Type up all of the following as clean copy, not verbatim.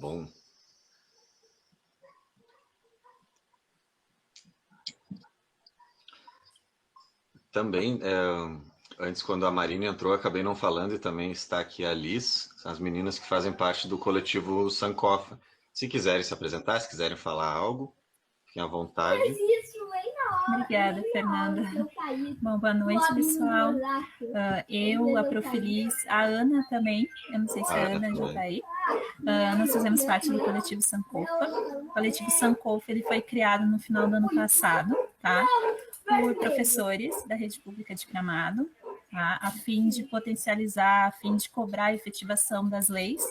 Bom. Também, antes, quando a Marina entrou, acabei não falando, e também está aqui a Liz, as meninas que fazem parte do coletivo Sankofa. Se quiserem se apresentar, se quiserem falar algo, fiquem à vontade. Obrigada, Fernanda. Bom, boa noite, pessoal. Eu, a Profilis, a Ana também, eu não sei se a Ana já está aí. Nós fazemos parte do coletivo Sankofa. O coletivo Sankofa, ele foi criado no final do ano passado, tá? Por professores da rede pública de Gramado, tá? A fim de potencializar, a fim de cobrar a efetivação das leis,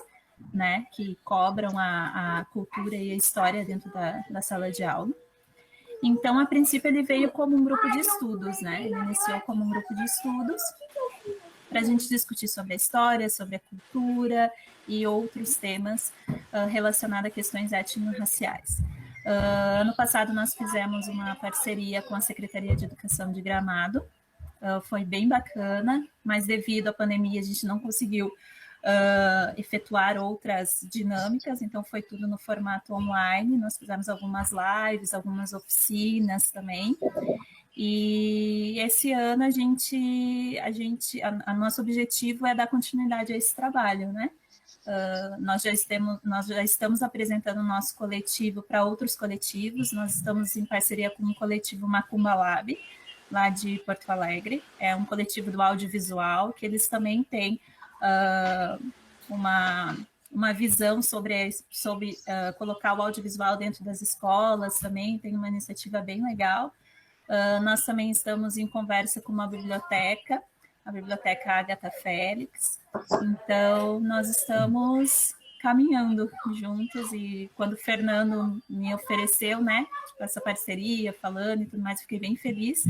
né, que cobram a cultura e a história dentro da sala de aula. Então, a princípio, ele veio como um grupo de estudos, né? Ele iniciou como um grupo de estudos para a gente discutir sobre a história, sobre a cultura e outros temas relacionados a questões étnico-raciais. Ano passado, nós fizemos uma parceria com a Secretaria de Educação de Gramado, foi bem bacana, mas devido à pandemia, a gente não conseguiu efetuar outras dinâmicas, então foi tudo no formato online. Nós fizemos algumas lives, algumas oficinas também. E esse ano a nosso objetivo é dar continuidade a esse trabalho, né? Nós já estamos apresentando o nosso coletivo para outros coletivos. Nós estamos em parceria com o coletivo Macumba Lab, lá de Porto Alegre. É um coletivo do audiovisual, que eles também têm uma visão sobre colocar o audiovisual dentro das escolas também, tem uma iniciativa bem legal. Nós também estamos em conversa com uma biblioteca, a Biblioteca Agatha Félix. Então, nós estamos caminhando juntos, e quando o Fernando me ofereceu, né, tipo, essa parceria, falando e tudo mais, fiquei bem feliz.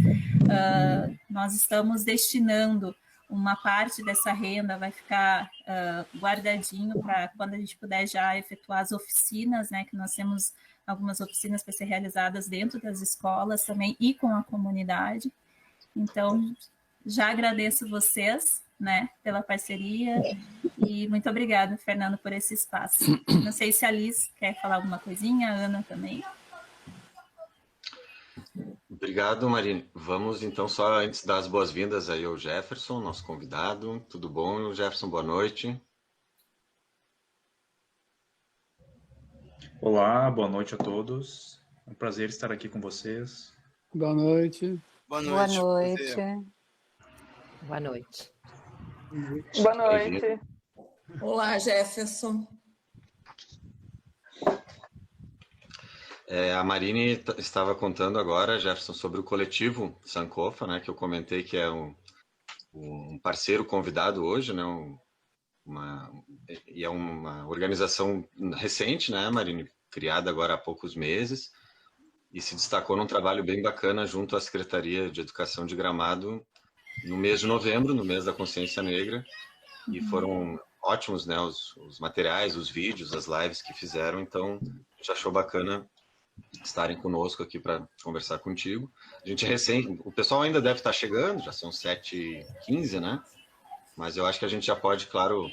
Nós estamos destinando uma parte dessa renda, vai ficar guardadinho para quando a gente puder já efetuar as oficinas, né, que nós temos algumas oficinas para ser realizadas dentro das escolas também e com a comunidade. Então, já agradeço vocês, né, pela parceria, e muito obrigada, Fernando, por esse espaço. Não sei se a Liz quer falar alguma coisinha, a Ana também. Obrigado, Marine. Vamos, então, só antes dar as boas-vindas aí ao Jefferson, nosso convidado. Tudo bom, Jefferson? Boa noite. Olá, boa noite a todos. É um prazer estar aqui com vocês. Boa noite. Boa noite. Boa noite. Boa noite. Boa noite. Olá, Jefferson. A Marine estava contando agora, Jefferson, sobre o coletivo Sankofa, né, que eu comentei que é um parceiro convidado hoje, né, e é uma organização recente, né, Marine, criada agora há poucos meses, e se destacou num trabalho bem bacana junto à Secretaria de Educação de Gramado no mês de novembro, no mês da Consciência Negra, e foram ótimos, né, os materiais, os vídeos, as lives que fizeram. Então a gente achou bacana estarem conosco aqui para conversar contigo. A gente o pessoal ainda deve estar chegando, já são 7h15, né, mas eu acho que a gente já pode, claro,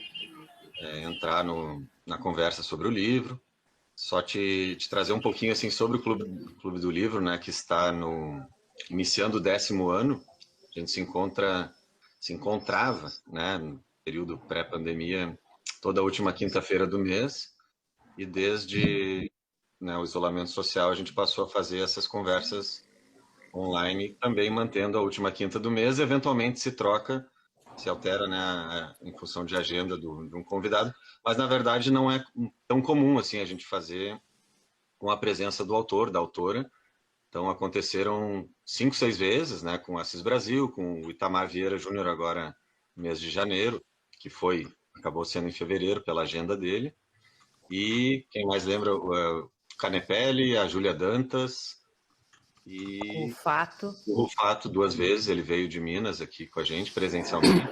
entrar na conversa sobre o livro. Só te trazer um pouquinho assim sobre o Clube do Livro, né, que está iniciando o 10º ano. A gente se encontrava, né, no período pré-pandemia, toda a última quinta-feira do mês, e desde, né, o isolamento social a gente passou a fazer essas conversas online, também mantendo a última quinta do mês. Eventualmente se altera, né, em função de agenda de um convidado, mas na verdade não é tão comum assim a gente fazer com a presença do autor, da autora. Então aconteceram 5, 6 vezes, né, com o Assis Brasil, com o Itamar Vieira Júnior agora no mês de janeiro, que acabou sendo em fevereiro pela agenda dele, e quem mais lembra, o Canepelli, a Júlia Dantas, e o Rufato 2 vezes, ele veio de Minas aqui com a gente presencialmente.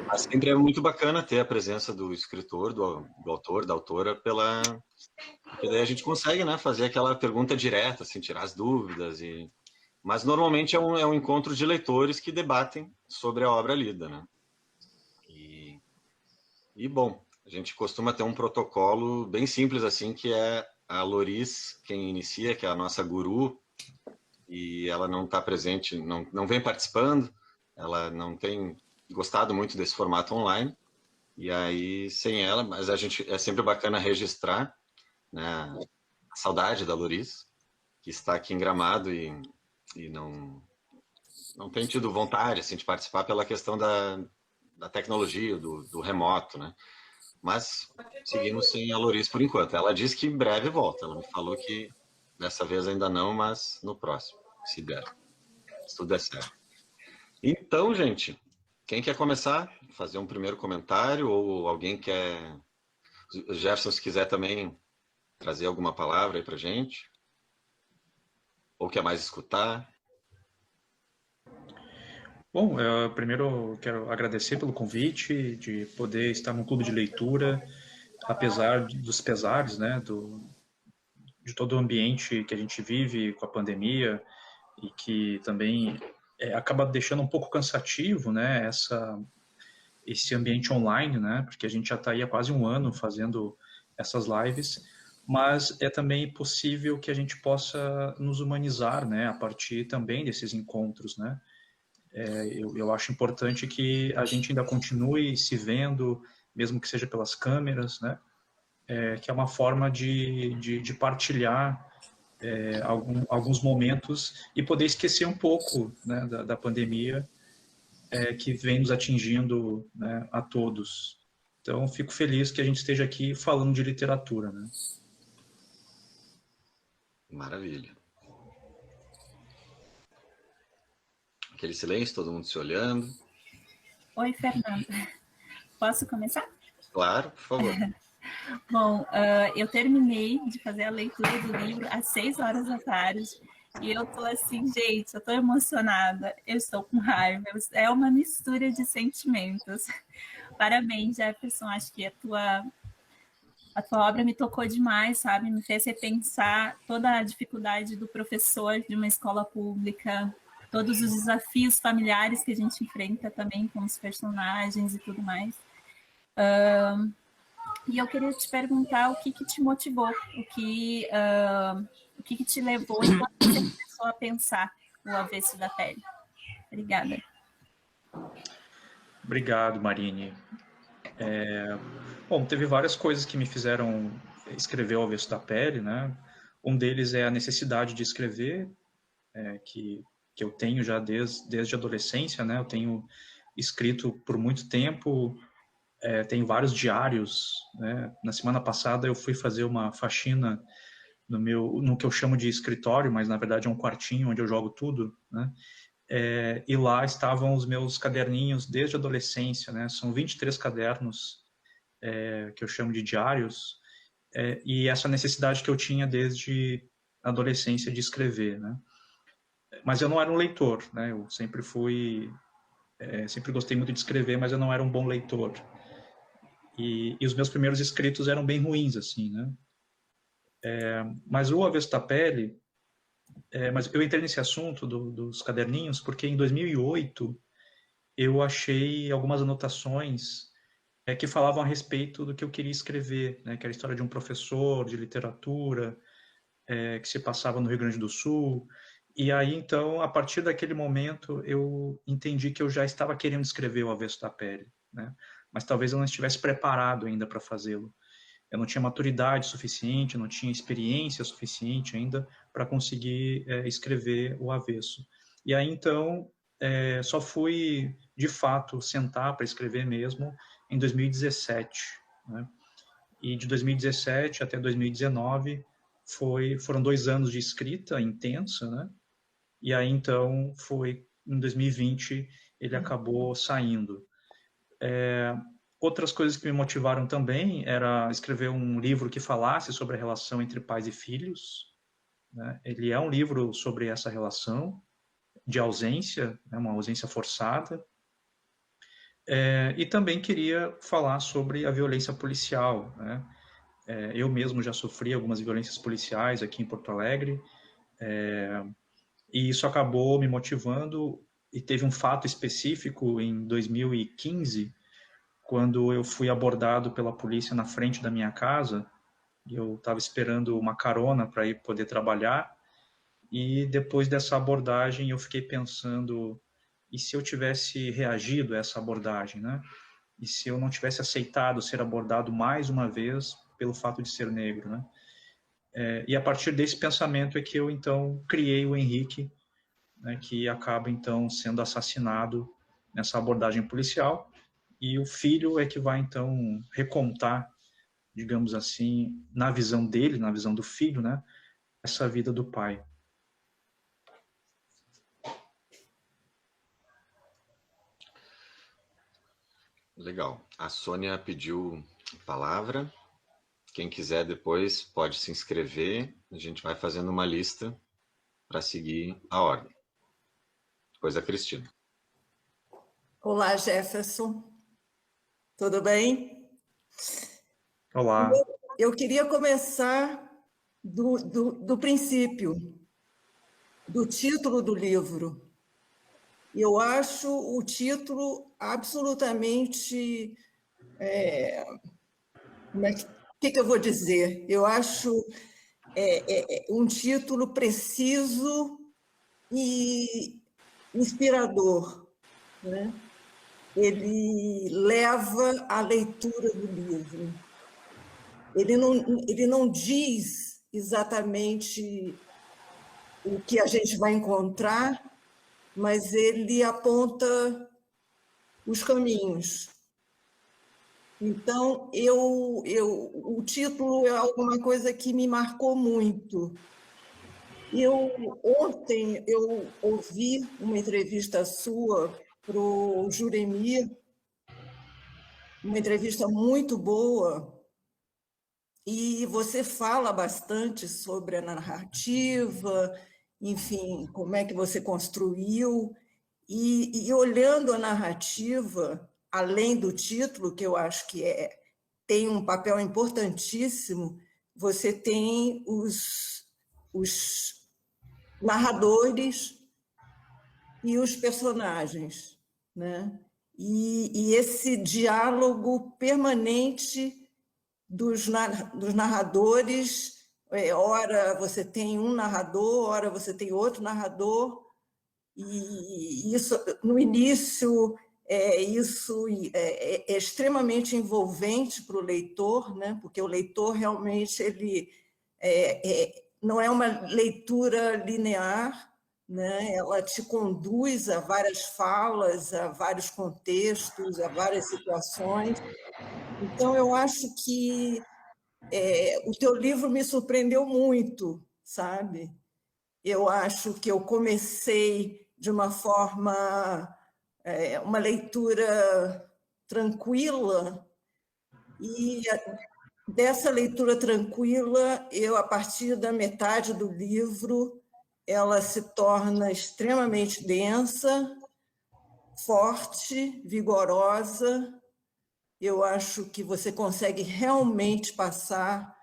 Mas sempre é muito bacana ter a presença do escritor, do autor, da autora, porque daí a gente consegue, né, fazer aquela pergunta direta, assim, tirar as dúvidas. Mas normalmente é um encontro de leitores que debatem sobre a obra lida, né? E bom, a gente costuma ter um protocolo bem simples assim, que é a Loris quem inicia, que é a nossa guru, e ela não está presente, não vem participando, ela não tem gostado muito desse formato online, e aí sem ela, mas a gente é sempre bacana registrar, né, a saudade da Loris, que está aqui em Gramado e não tem tido vontade assim, de participar pela questão da tecnologia, do remoto, né? Mas seguimos sem a Loris por enquanto. Ela disse que em breve volta. Ela me falou que dessa vez ainda não, mas no próximo, se der. Se tudo der certo. Então, gente, quem quer começar? Fazer um primeiro comentário ou alguém quer... O Jefferson, se quiser também trazer alguma palavra aí pra gente. Ou quer mais escutar? Bom, primeiro eu quero agradecer pelo convite, de poder estar no clube de leitura, apesar dos pesares, né, de todo o ambiente que a gente vive com a pandemia e que também acaba deixando um pouco cansativo, né, esse ambiente online, né, porque a gente já está aí há quase um ano fazendo essas lives, mas é também possível que a gente possa nos humanizar, né, a partir também desses encontros, né. Eu acho importante que a gente ainda continue se vendo, mesmo que seja pelas câmeras, né? Que é uma forma de partilhar alguns momentos e poder esquecer um pouco, né, da pandemia que vem nos atingindo, né, a todos. Então, fico feliz que a gente esteja aqui falando de literatura, né? Maravilha. Aquele silêncio, todo mundo se olhando. Oi, Fernanda. Posso começar? Claro, por favor. Bom, eu terminei de fazer a leitura do livro às 6 horas da tarde e eu tô assim, gente, eu tô emocionada, eu estou com raiva, é uma mistura de sentimentos. Parabéns, Jefferson, acho que a tua obra me tocou demais, sabe? Me fez repensar toda a dificuldade do professor de uma escola pública, todos os desafios familiares que a gente enfrenta também com os personagens e tudo mais. E eu queria te perguntar o que te motivou, o que te levou enquanto você começou a pensar o avesso da pele. Obrigada. Obrigado, Marine. Bom, teve várias coisas que me fizeram escrever O Avesso da Pele, né? Um deles é a necessidade de escrever, que eu tenho já desde a adolescência, né? Eu tenho escrito por muito tempo, tenho vários diários, né? Na semana passada eu fui fazer uma faxina no que eu chamo de escritório, mas na verdade é um quartinho onde eu jogo tudo, né? E lá estavam os meus caderninhos desde a adolescência, né? São 23 cadernos que eu chamo de diários, e essa necessidade que eu tinha desde a adolescência de escrever, né? Mas eu não era um leitor, né? Eu sempre sempre gostei muito de escrever, mas eu não era um bom leitor. E os meus primeiros escritos eram bem ruins, assim, né? Mas o Avesso da Pele, mas eu entrei nesse assunto dos caderninhos porque em 2008 eu achei algumas anotações que falavam a respeito do que eu queria escrever, né? Que era a história de um professor de literatura que se passava no Rio Grande do Sul. E aí, então, a partir daquele momento, eu entendi que eu já estava querendo escrever o Avesso da Pele, né? Mas talvez eu não estivesse preparado ainda para fazê-lo. Eu não tinha maturidade suficiente, não tinha experiência suficiente ainda para conseguir escrever o Avesso. E aí, então, só fui, de fato, sentar para escrever mesmo em 2017, né? E de 2017 até 2019 foram 2 anos de escrita intensa, né? E aí, então, em 2020, ele acabou saindo. Outras coisas que me motivaram também era escrever um livro que falasse sobre a relação entre pais e filhos, né? Ele é um livro sobre essa relação de ausência, né? Uma ausência forçada. E também queria falar sobre a violência policial, né? Eu mesmo já sofri algumas violências policiais aqui em Porto Alegre, e isso acabou me motivando, e teve um fato específico em 2015, quando eu fui abordado pela polícia na frente da minha casa, e eu estava esperando uma carona para ir poder trabalhar, e depois dessa abordagem eu fiquei pensando, e se eu tivesse reagido a essa abordagem, né? E se eu não tivesse aceitado ser abordado mais uma vez pelo fato de ser negro, né? E a partir desse pensamento é que eu, então, criei o Henrique, né, que acaba, então, sendo assassinado nessa abordagem policial, e o filho é que vai, então, recontar, digamos assim, na visão dele, na visão do filho, né, essa vida do pai. Legal. A Sônia pediu a palavra. Quem quiser depois pode se inscrever. A gente vai fazendo uma lista para seguir a ordem. Depois a Cristina. Olá, Jefferson. Tudo bem? Olá. Eu queria começar do princípio, do título do livro. Eu acho o título absolutamente... O que eu vou dizer? Eu acho um título preciso e inspirador, né? Ele leva à leitura do livro. Ele não diz exatamente o que a gente vai encontrar, mas ele aponta os caminhos. Então, o título é alguma coisa que me marcou muito. Ontem eu ouvi uma entrevista sua para o Juremir, uma entrevista muito boa, e você fala bastante sobre a narrativa, enfim, como é que você construiu, e olhando a narrativa, além do título, que eu acho que tem um papel importantíssimo, você tem os narradores e os personagens, né? E esse diálogo permanente dos narradores, ora você tem um narrador, ora você tem outro narrador, e isso, no início, isso é extremamente envolvente para o leitor, né? Porque o leitor realmente ele não é uma leitura linear, né? Ela te conduz a várias falas, a vários contextos, a várias situações. Então, eu acho que o teu livro me surpreendeu muito, sabe? Eu acho que eu comecei de uma forma, uma leitura tranquila, e dessa leitura tranquila, a partir da metade do livro, ela se torna extremamente densa, forte, vigorosa. Eu acho que você consegue realmente passar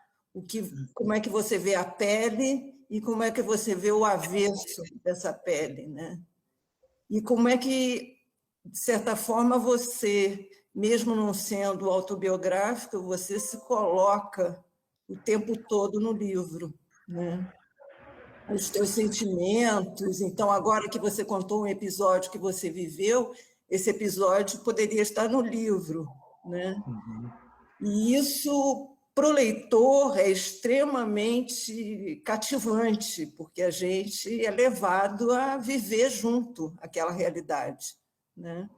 como é que você vê a pele e como é que você vê o avesso dessa pele, né? E como é que, de certa forma, você, mesmo não sendo autobiográfico, você se coloca o tempo todo no livro, né? Os teus sentimentos. Então, agora que você contou um episódio que você viveu, esse episódio poderia estar no livro, né? Uhum. E isso, para o leitor, é extremamente cativante, porque a gente é levado a viver junto aquela realidade, né?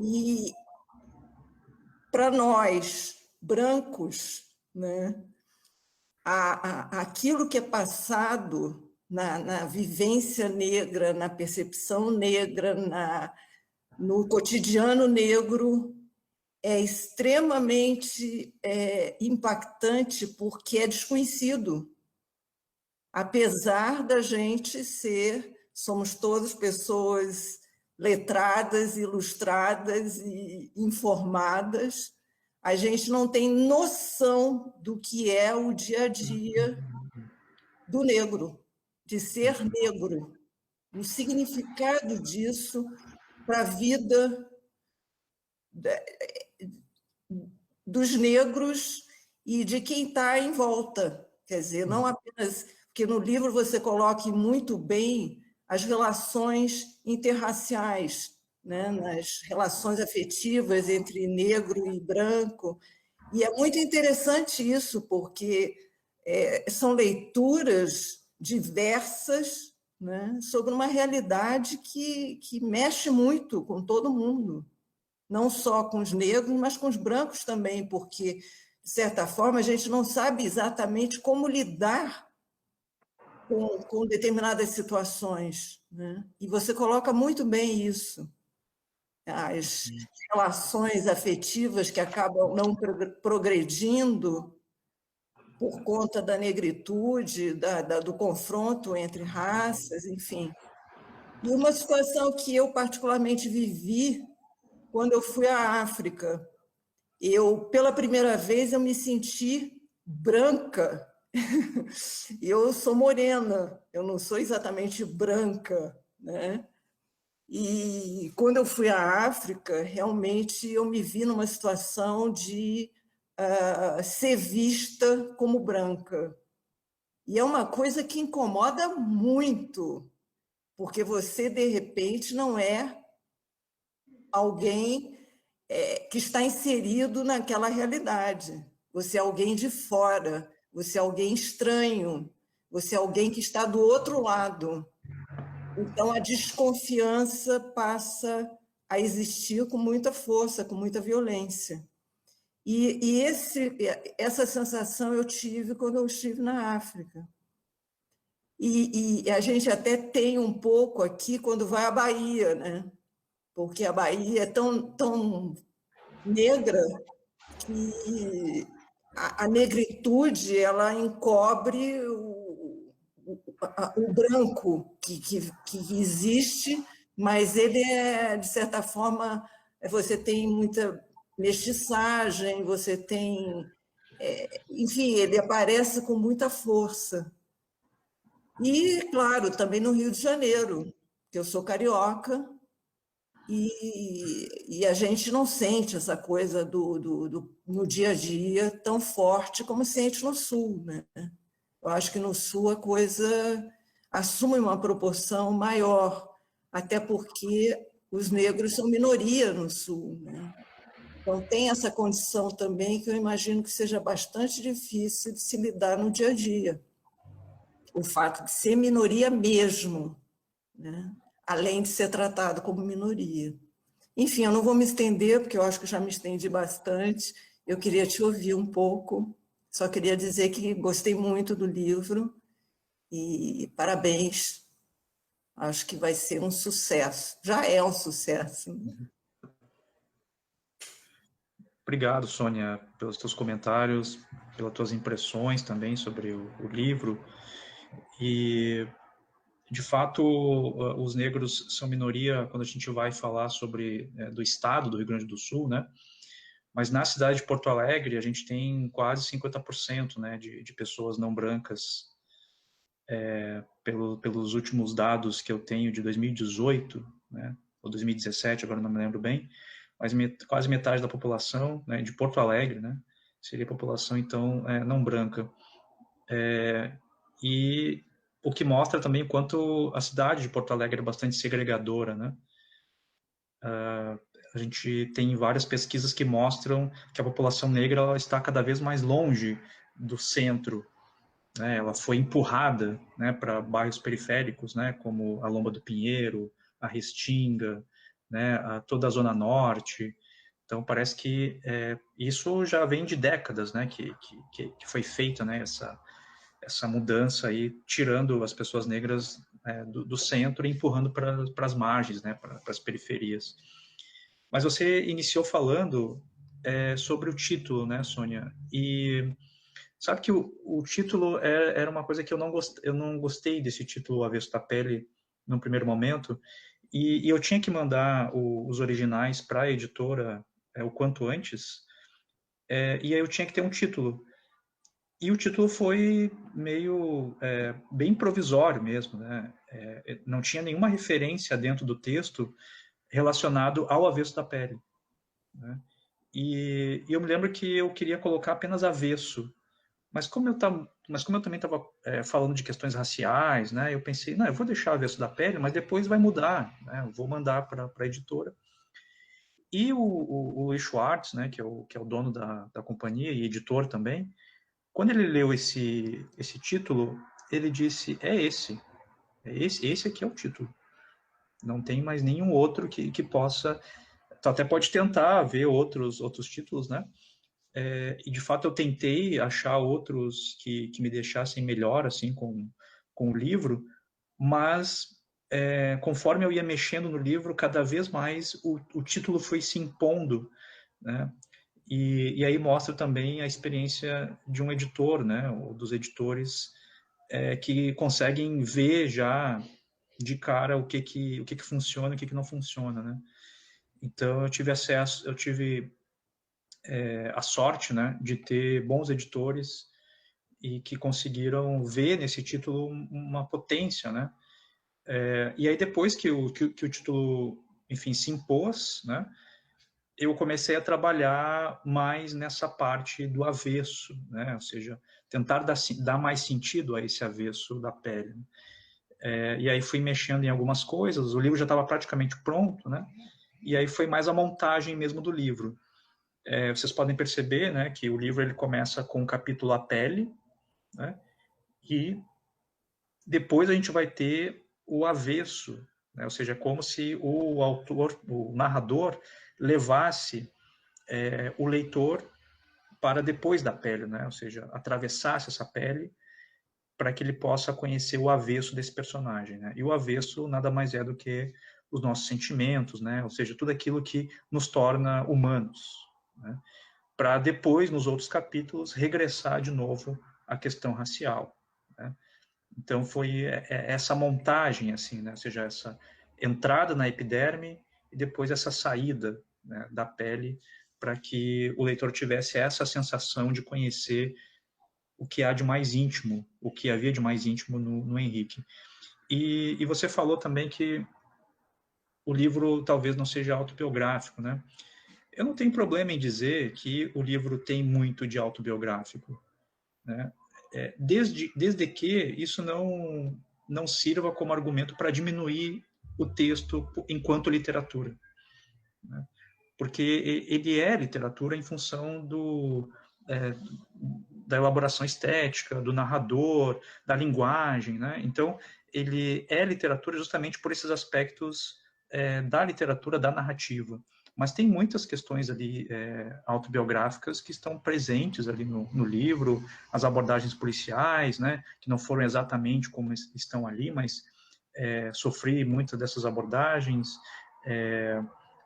E para nós, brancos, né, aquilo que é passado na vivência negra, na percepção negra, no cotidiano negro, é extremamente impactante, porque é desconhecido. Apesar da gente somos todas pessoas letradas, ilustradas e informadas, a gente não tem noção do que é o dia a dia do negro, de ser negro, o significado disso para a vida dos negros e de quem está em volta. Quer dizer, não apenas... Porque no livro você coloca muito bem as relações interraciais, né? Nas relações afetivas entre negro e branco. E é muito interessante isso, porque são leituras diversas, né? Sobre uma realidade que mexe muito com todo mundo. Não só com os negros, mas com os brancos também, porque, de certa forma, a gente não sabe exatamente como lidar com determinadas situações, né? E você coloca muito bem isso. As relações afetivas que acabam não progredindo por conta da negritude, do confronto entre raças, enfim. E uma situação que eu particularmente vivi quando eu fui à África. Pela primeira vez, eu me senti branca. Eu sou morena, eu não sou exatamente branca, né? E quando eu fui à África, realmente eu me vi numa situação de ser vista como branca. E é uma coisa que incomoda muito, porque você, de repente, não é alguém que está inserido naquela realidade. Você é alguém de fora, você é alguém estranho, você é alguém que está do outro lado. Então, a desconfiança passa a existir com muita força, com muita violência. E essa sensação eu tive quando eu estive na África. E a gente até tem um pouco aqui quando vai à Bahia, né? Porque a Bahia é tão negra que a negritude ela encobre o branco que existe, mas ele de certa forma, você tem muita mestiçagem, você tem... enfim, ele aparece com muita força. E, claro, também no Rio de Janeiro, que eu sou carioca, e a gente não sente essa coisa no dia a dia tão forte como sente no Sul, né? Eu acho que no Sul a coisa assume uma proporção maior, até porque os negros são minoria no Sul, né? Então tem essa condição também que eu imagino que seja bastante difícil de se lidar no dia a dia. O fato de ser minoria mesmo, né? Além de ser tratado como minoria. Enfim, eu não vou me estender, porque eu acho que já me estendi bastante. Eu queria te ouvir um pouco. Só queria dizer que gostei muito do livro e parabéns. Acho que vai ser um sucesso. Já é um sucesso. Obrigado, Sônia, pelos teus comentários, pelas tuas impressões também sobre o livro. E, de fato, os negros são minoria quando a gente vai falar sobre do estado do Rio Grande do Sul, né? Mas na cidade de Porto Alegre, a gente tem quase 50%, né, de pessoas não brancas, pelos últimos dados que eu tenho de 2018, né, ou 2017, agora não me lembro bem, mas quase metade da população, né, de Porto Alegre, né, seria a população, então, não branca. E o que mostra também o quanto a cidade de Porto Alegre é bastante segregadora, né? A gente tem várias pesquisas que mostram que a população negra ela está cada vez mais longe do centro, né? Ela foi empurrada, né, para bairros periféricos, né, como a Lomba do Pinheiro, a Restinga, né, toda a Zona Norte. Então, parece que isso já vem de décadas, né, que foi feita, né, essa mudança aí, tirando as pessoas negras do centro e empurrando para as margens, né, para as periferias. Mas você iniciou falando sobre o título, né, Sônia? E sabe que o título era uma coisa que eu não gostei desse título, O Avesso da Pele, no primeiro momento, e eu tinha que mandar os originais para a editora o quanto antes, e aí eu tinha que ter um título. E o título foi meio bem provisório mesmo, né? Não tinha nenhuma referência dentro do texto relacionado ao avesso da pele, né? E eu me lembro que eu queria colocar apenas avesso, mas como eu também estava falando de questões raciais, né, eu pensei, não, eu vou deixar avesso da pele, mas depois vai mudar, né, eu vou mandar para a editora. E o Luiz Schwartz, né, que é o dono da companhia e editor também, quando ele leu esse título, ele disse, esse aqui é o título. Não tem mais nenhum outro que possa... Tu até pode tentar ver outros títulos, né? E de fato eu tentei achar outros que me deixassem melhor assim com o livro, mas conforme eu ia mexendo no livro, cada vez mais o título foi se impondo, né? E aí mostra também a experiência de um editor, né? Ou dos editores que conseguem ver já de cara o que funciona e o que não funciona, né? Então eu tive a sorte, né, de ter bons editores e que conseguiram ver nesse título uma potência, né? E aí depois que o título, enfim, se impôs, né, eu comecei a trabalhar mais nessa parte do avesso, né? Ou seja, tentar dar mais sentido a esse avesso da pele. E aí fui mexendo em algumas coisas, o livro já estava praticamente pronto, né? E aí foi mais a montagem mesmo do livro. Vocês podem perceber, né, que o livro ele começa com o capítulo A Pele, né? E depois a gente vai ter o avesso, né? Ou seja, como se o autor, o narrador, levasse o leitor para depois da pele, né? Ou seja, atravessasse essa pele para que ele possa conhecer o avesso desse personagem, né? E o avesso nada mais é do que os nossos sentimentos, né? Ou seja, tudo aquilo que nos torna humanos, né? Para depois, nos outros capítulos, regressar de novo à questão racial, né? Então foi essa montagem, assim, né? Ou seja, essa entrada na epiderme e depois essa saída, né, da pele, para que o leitor tivesse essa sensação de conhecer o que há de mais íntimo, o que havia de mais íntimo no Henrique. E você falou também que o livro talvez não seja autobiográfico, né? Eu não tenho problema em dizer que o livro tem muito de autobiográfico, né? Desde que isso não sirva como argumento para diminuir o texto enquanto literatura, né? Porque ele é literatura em função da elaboração estética, do narrador, da linguagem, né? Então, ele é literatura justamente por esses aspectos da literatura, da narrativa. Mas tem muitas questões ali autobiográficas que estão presentes ali no livro, as abordagens policiais, né? Que não foram exatamente como estão ali, mas sofri muitas dessas abordagens.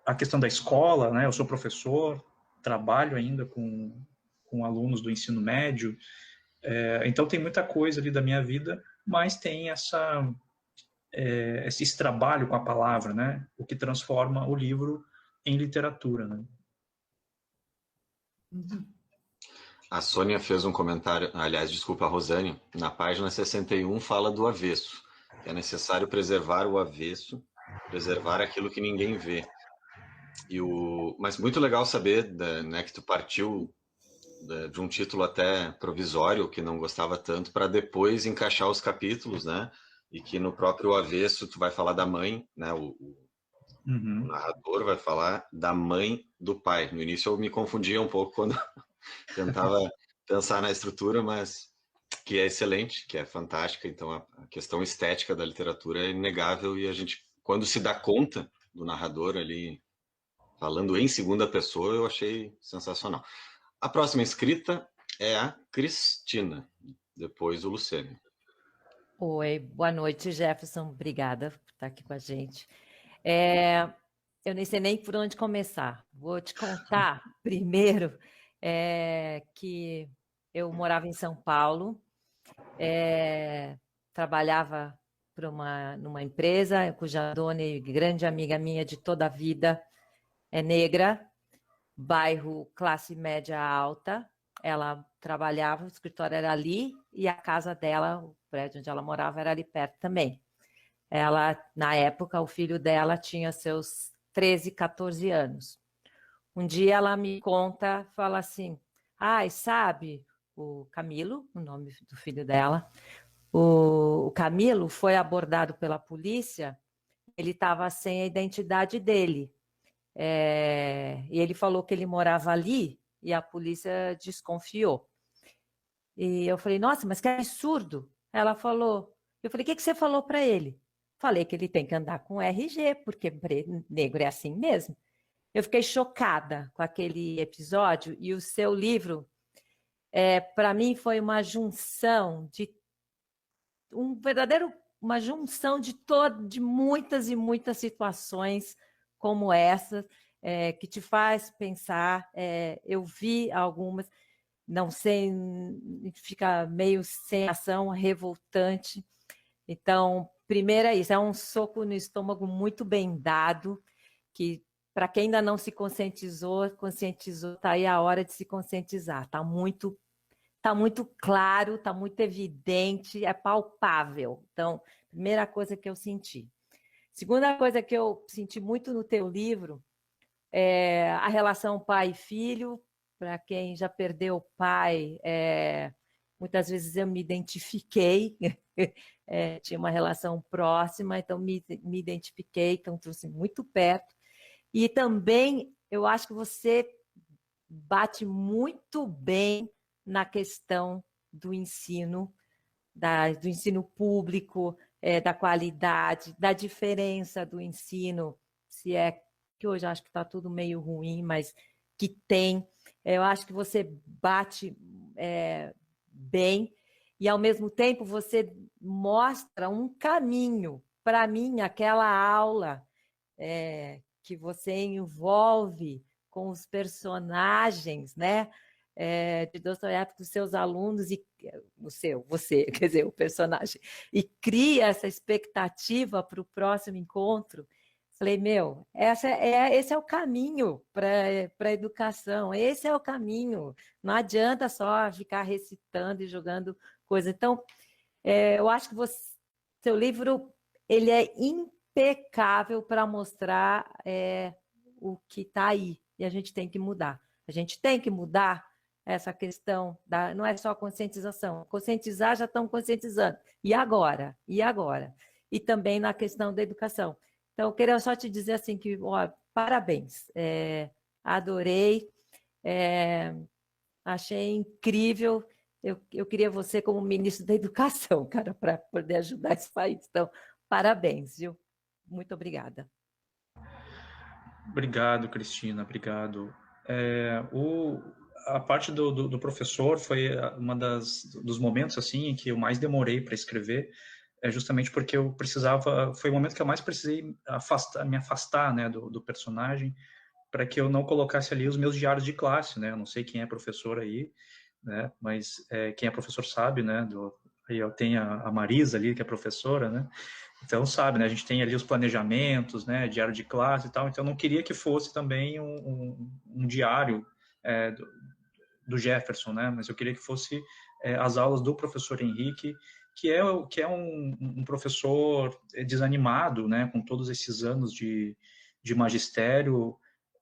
A questão da escola, né? Eu sou professor, trabalho ainda com alunos do ensino médio, então tem muita coisa ali da minha vida, mas tem esse trabalho com a palavra, né? O que transforma o livro em literatura, né? A Sônia fez um comentário, aliás, desculpa, a Rosane, na página 61 fala do avesso, que é necessário preservar o avesso, preservar aquilo que ninguém vê. Mas muito legal saber, né, que tu partiu de um título até provisório, que não gostava tanto, para depois encaixar os capítulos, né? E que no próprio avesso tu vai falar da mãe, né? O narrador vai falar da mãe do pai. No início eu me confundia um pouco quando tentava pensar na estrutura, mas que é excelente, que é fantástica. Então a questão estética da literatura é inegável e a gente, quando se dá conta do narrador ali falando em segunda pessoa, eu achei sensacional. A próxima inscrita é a Cristina, depois o Luciano. Oi, boa noite, Jefferson. Obrigada por estar aqui com a gente. Eu nem sei nem por onde começar. Vou te contar primeiro que eu morava em São Paulo, trabalhava numa empresa cuja dona e grande amiga minha de toda a vida é negra, bairro classe média alta. Ela trabalhava, o escritório era ali e a casa dela, o prédio onde ela morava, era ali perto também. Ela, na época, o filho dela tinha seus 13, 14 anos. Um dia ela me conta, fala assim, ai, sabe, o Camilo, o nome do filho dela, o Camilo foi abordado pela polícia, ele estava sem a identidade dele. E ele falou que ele morava ali e a polícia desconfiou. E eu falei, nossa, mas que absurdo. Ela falou, eu falei, o que você falou para ele? Falei que ele tem que andar com RG, porque negro é assim mesmo. Eu fiquei chocada com aquele episódio e o seu livro, para mim, foi uma junção de uma junção de muitas e muitas situações como essa, que te faz pensar. Eu vi algumas, não sei, fica meio sem ação, revoltante. Então, primeiro é isso, é um soco no estômago muito bem dado, que para quem ainda não se conscientizou, está aí a hora de se conscientizar. Está muito claro, está muito evidente, é palpável. Então, primeira coisa que eu senti. Segunda coisa que eu senti muito no teu livro é a relação pai e filho. Para quem já perdeu o pai, muitas vezes eu me identifiquei, tinha uma relação próxima, então me identifiquei, então trouxe muito perto. E também eu acho que você bate muito bem na questão do ensino, do ensino público, da qualidade, da diferença do ensino, se é que hoje acho que está tudo meio ruim, mas que tem. Eu acho que você bate bem e, ao mesmo tempo, você mostra um caminho. Para mim, aquela aula que você envolve com os personagens, né? De Dostoiévski, dos seus alunos, e você, quer dizer, o personagem, e cria essa expectativa para o próximo encontro. Falei, esse é o caminho para a educação, esse é o caminho. Não adianta só ficar recitando e jogando coisa. Então, eu acho que seu livro ele é impecável para mostrar o que está aí, e a gente tem que mudar. A gente tem que mudar essa questão, não é só conscientização. Conscientizar, já estão conscientizando. E agora? E agora? E também na questão da educação. Então, eu queria só te dizer assim que, parabéns, adorei, achei incrível. Eu queria você como ministro da Educação, cara, para poder ajudar esse país. Então, parabéns, viu? Muito obrigada. Obrigado, Cristina, obrigado. A parte do professor foi dos momentos assim em que eu mais demorei para escrever, justamente porque eu precisava, foi o momento que eu mais precisei me afastar, né, do personagem, para que eu não colocasse ali os meus diários de classe, né? Eu não sei quem é professor aí, né? Mas quem é professor sabe, né? Aí eu tenho a Marisa ali, que é professora, né? Então, sabe, né? A gente tem ali os planejamentos, né? Diário de classe e tal. Então, eu não queria que fosse também um diário do Jefferson, né? Mas eu queria que fosse as aulas do professor Henrique, que é um professor desanimado, né? Com todos esses anos de magistério,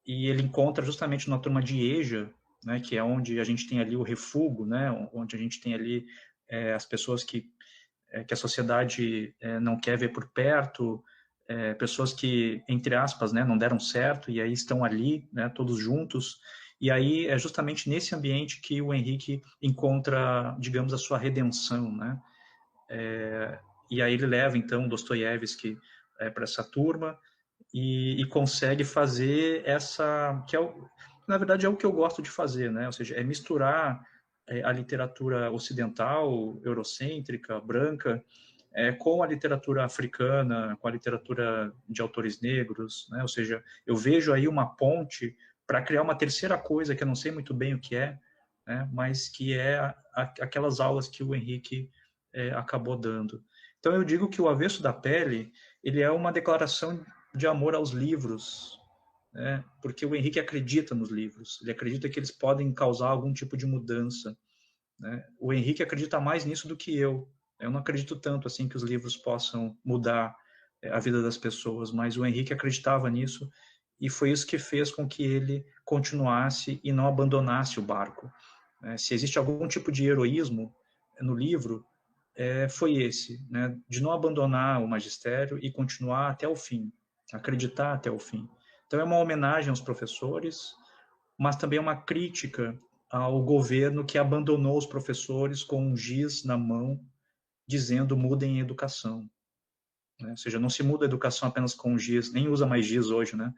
e ele encontra justamente na turma de EJA, né? Que é onde a gente tem ali o refúgio, né? Onde a gente tem ali as pessoas que a sociedade não quer ver por perto, pessoas que, entre aspas, né, não deram certo, e aí estão ali, né, todos juntos, e aí é justamente nesse ambiente que o Henrique encontra, digamos, a sua redenção, né? E aí ele leva, então, Dostoiévski para essa turma e consegue fazer que na verdade é o que eu gosto de fazer, né? Ou seja, é misturar a literatura ocidental, eurocêntrica, branca, com a literatura africana, com a literatura de autores negros, né? Ou seja, eu vejo aí uma ponte para criar uma terceira coisa que eu não sei muito bem o que é, né? Mas que é aquelas aulas que o Henrique acabou dando. Então eu digo que o Avesso da Pele, ele é uma declaração de amor aos livros, né? Porque o Henrique acredita nos livros, ele acredita que eles podem causar algum tipo de mudança, né? O Henrique acredita mais nisso do que eu. Eu não acredito tanto assim que os livros possam mudar a vida das pessoas, mas o Henrique acreditava nisso e foi isso que fez com que ele continuasse e não abandonasse o barco. Se existe algum tipo de heroísmo no livro, foi esse, né, de não abandonar o magistério e continuar até o fim, acreditar até o fim. Então é uma homenagem aos professores, mas também é uma crítica ao governo que abandonou os professores com um giz na mão, dizendo mudem a educação. Né? Ou seja, não se muda a educação apenas com giz, nem usa mais giz hoje, né?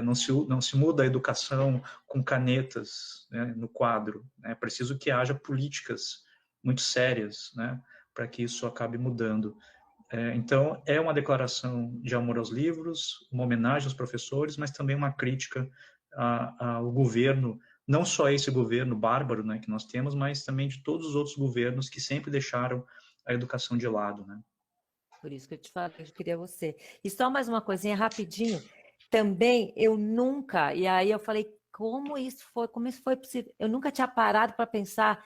Não se muda a educação com canetas, né, no quadro. É preciso que haja políticas muito sérias, né, para que isso acabe mudando. Então, é uma declaração de amor aos livros, uma homenagem aos professores, mas também uma crítica ao governo, não só esse governo bárbaro, né, que nós temos, mas também de todos os outros governos que sempre deixaram a educação de lado, né? Por isso que eu te falei, eu queria você. E só mais uma coisinha rapidinho. Também eu nunca, e aí eu falei, como isso foi possível? Eu nunca tinha parado para pensar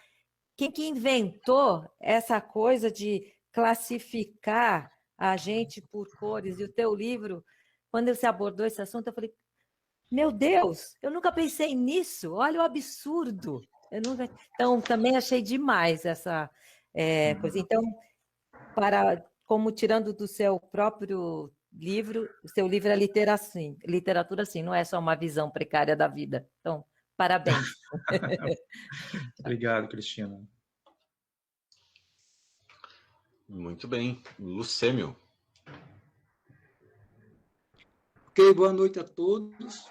quem que inventou essa coisa de classificar a gente por cores. E o teu livro, quando você abordou esse assunto, eu falei, meu Deus, eu nunca pensei nisso. Olha o absurdo. Então, também achei demais essa coisa. Então, como tirando do seu próprio livro, o seu livro é literatura, sim, não é só uma visão precária da vida. Então, parabéns. Obrigado, Cristina. Muito bem. Lucêmio. Ok, boa noite a todos.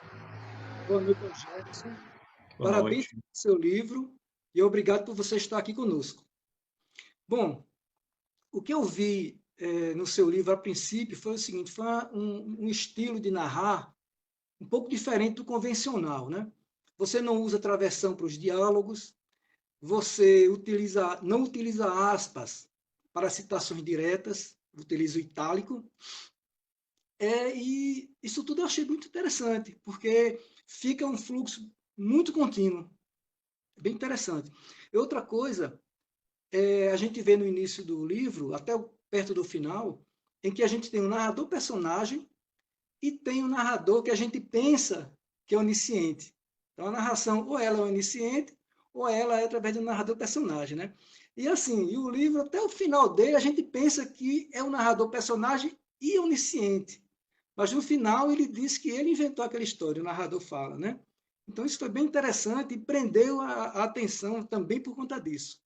Boa noite ao Jefferson. Parabéns pelo seu livro e obrigado por você estar aqui conosco. Bom, o que eu vi no seu livro, a princípio, foi o seguinte, foi um estilo de narrar um pouco diferente do convencional, né? Você não usa travessão para os diálogos, você não utiliza aspas para citações diretas, utiliza o itálico, e isso tudo eu achei muito interessante, porque fica um fluxo muito contínuo, bem interessante. E outra coisa, a gente vê no início do livro, até perto do final, em que a gente tem um narrador-personagem e tem um narrador que a gente pensa que é onisciente. Então, a narração, ou ela é onisciente, ou ela é através do narrador-personagem, né? E assim, o livro, até o final dele, a gente pensa que é um narrador-personagem e onisciente. Mas, no final, ele diz que ele inventou aquela história, o narrador fala, né? Então, isso foi bem interessante e prendeu a atenção também por conta disso.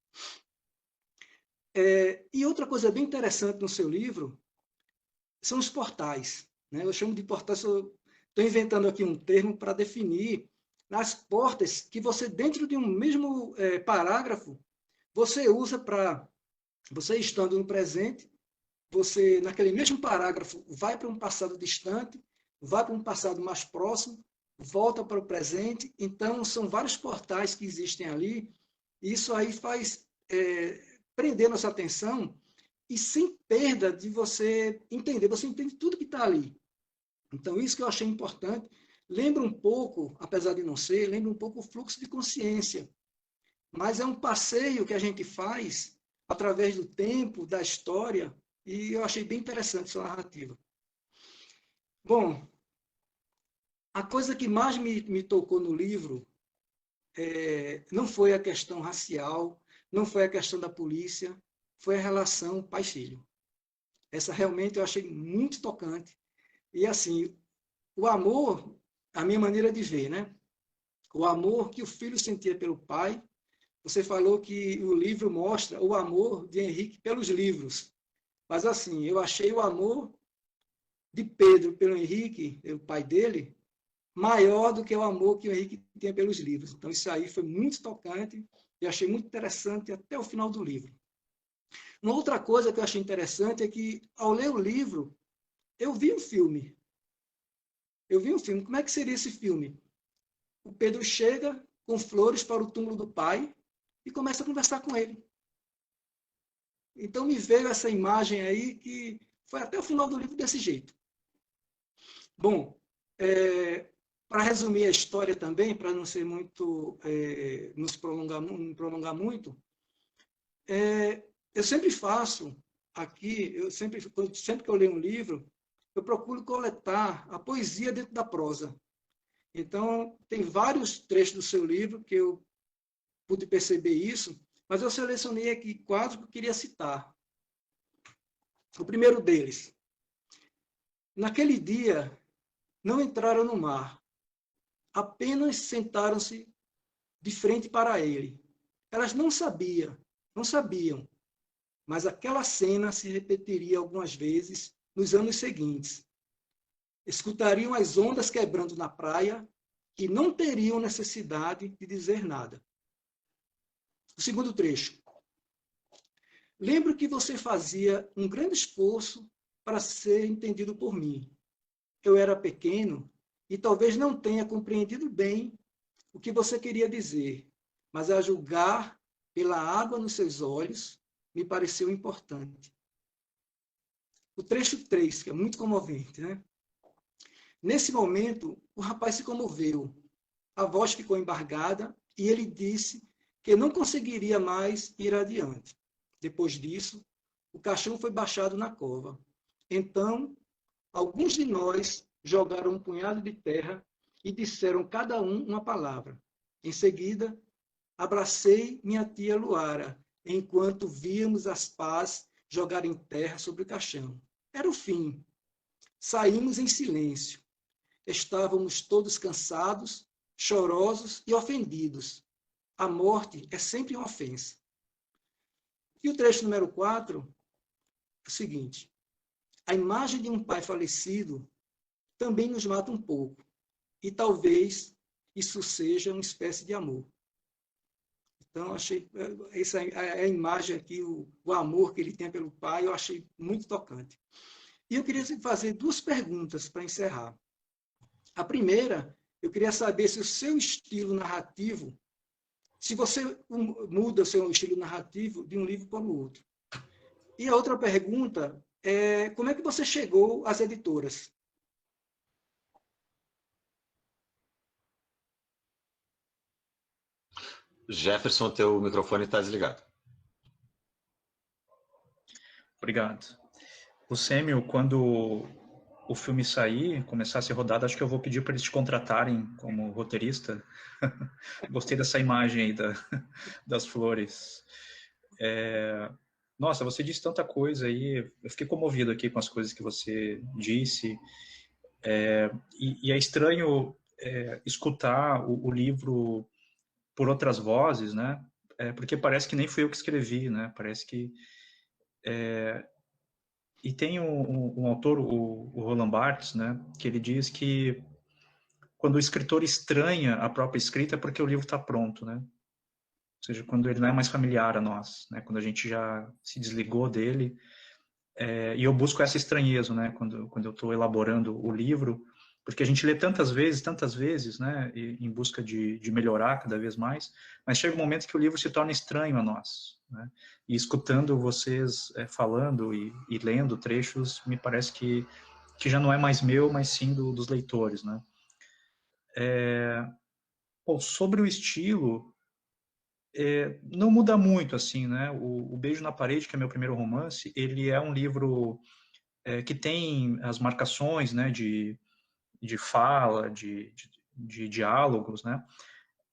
E outra coisa bem interessante no seu livro são os portais. Né? Eu chamo de portais, estou inventando aqui um termo para definir as portas que você, dentro de um mesmo parágrafo, você usa para, você estando no presente, você, naquele mesmo parágrafo, vai para um passado distante, vai para um passado mais próximo, volta para o presente. Então, são vários portais que existem ali, e isso aí faz prender nossa atenção e sem perda de você entender. Você entende tudo que está ali. Então, isso que eu achei importante. Lembra um pouco, apesar de não ser, lembra um pouco o fluxo de consciência. Mas é um passeio que a gente faz através do tempo, da história, e eu achei bem interessante essa narrativa. Bom, a coisa que mais me tocou no livro não foi a questão racial, não foi a questão da polícia, foi a relação pai-filho. Essa realmente eu achei muito tocante. E assim, o amor, a minha maneira de ver, né? O amor que o filho sentia pelo pai. Você falou que o livro mostra o amor de Henrique pelos livros. Mas assim, eu achei o amor de Pedro pelo Henrique, o pai dele, maior do que o amor que o Henrique tinha pelos livros. Então isso aí foi muito tocante e achei muito interessante até o final do livro. Uma outra coisa que eu achei interessante é que, ao ler o livro, eu vi um filme. Como é que seria esse filme? O Pedro chega com flores para o túmulo do pai e começa a conversar com ele. Então me veio essa imagem aí que foi até o final do livro desse jeito. Bom, para resumir a história também, para não ser muito, nos prolongar muito, eu sempre faço aqui, sempre que eu leio um livro, eu procuro coletar a poesia dentro da prosa. Então, tem vários trechos do seu livro que eu pude perceber isso, mas eu selecionei aqui 4 que eu queria citar. O primeiro deles. Naquele dia, não entraram no mar, apenas sentaram-se de frente para ele. Elas não sabiam, mas aquela cena se repetiria algumas vezes nos anos seguintes. Escutariam as ondas quebrando na praia e não teriam necessidade de dizer nada. O segundo trecho. Lembro que você fazia um grande esforço para ser entendido por mim. Eu era pequeno e talvez não tenha compreendido bem o que você queria dizer, mas a julgar pela água nos seus olhos, me pareceu importante. O trecho 3, que é muito comovente, né? Nesse momento, o rapaz se comoveu. A voz ficou embargada e ele disse que não conseguiria mais ir adiante. Depois disso, o caixão foi baixado na cova. Então, alguns de nós jogaram um punhado de terra e disseram cada um uma palavra. Em seguida, abracei minha tia Luara, enquanto víamos as pás jogarem terra sobre o caixão. Era o fim. Saímos em silêncio. Estávamos todos cansados, chorosos e ofendidos. A morte é sempre uma ofensa. E o trecho número 4 é o seguinte. A imagem de um pai falecido também nos mata um pouco. E talvez isso seja uma espécie de amor. Então, achei essa é a imagem aqui, o amor que ele tem pelo pai, eu achei muito tocante. E eu queria fazer 2 perguntas para encerrar. A primeira, eu queria saber se o seu estilo narrativo, se você muda o seu estilo narrativo de um livro para o outro. E a outra pergunta é como é que você chegou às editoras? Jefferson, teu microfone está desligado. Obrigado. O Sêmio, quando o filme sair, começar a ser rodado, acho que eu vou pedir para eles te contratarem como roteirista. Gostei dessa imagem aí das flores. Nossa, você disse tanta coisa aí, eu fiquei comovido aqui com as coisas que você disse. E é estranho escutar o livro por outras vozes, né? Porque parece que nem fui eu que escrevi, né? Parece que... E tem um autor, o Roland Barthes, né? Que ele diz que quando o escritor estranha a própria escrita é porque o livro está pronto, né? Ou seja, quando ele não é mais familiar a nós, né? Quando a gente já se desligou dele. E eu busco essa estranheza, né? Quando eu estou elaborando o livro, porque a gente lê tantas vezes, né? Em busca de melhorar cada vez mais, mas chega um momento que o livro se torna estranho a nós, né? E escutando vocês falando e lendo trechos, me parece que já não é mais meu, mas sim dos leitores, né? Sobre o estilo, não muda muito, assim, né? O Beijo na Parede, que é meu primeiro romance, ele é um livro que tem as marcações, né, de fala, de diálogos, né?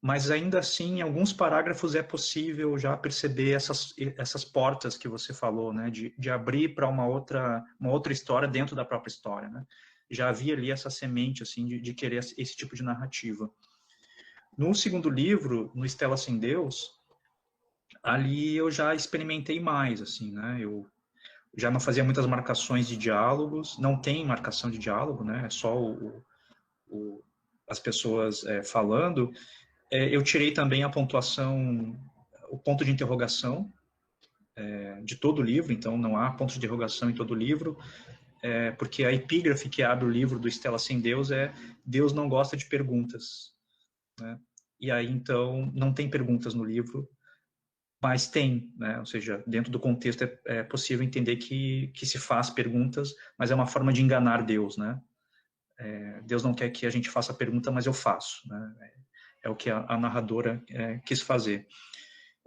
Mas ainda assim, em alguns parágrafos é possível já perceber essas portas que você falou, né? De abrir para uma outra história dentro da própria história, né? Já havia ali essa semente, assim, de querer esse tipo de narrativa. No segundo livro, no Estela Sem Deus, ali eu já experimentei mais, assim, né? Eu já não fazia muitas marcações de diálogos, não tem marcação de diálogo, né? É só as pessoas falando. Eu tirei também a pontuação, o ponto de interrogação de todo o livro, então não há ponto de interrogação em todo o livro, porque a epígrafe que abre o livro do Estela Sem Deus é Deus não gosta de perguntas, né? E aí, então, não tem perguntas no livro, mas tem, né? Ou seja, dentro do contexto é possível entender que se faz perguntas, mas é uma forma de enganar Deus, né? Deus não quer que a gente faça pergunta, mas eu faço, né? É o que a narradora quis fazer.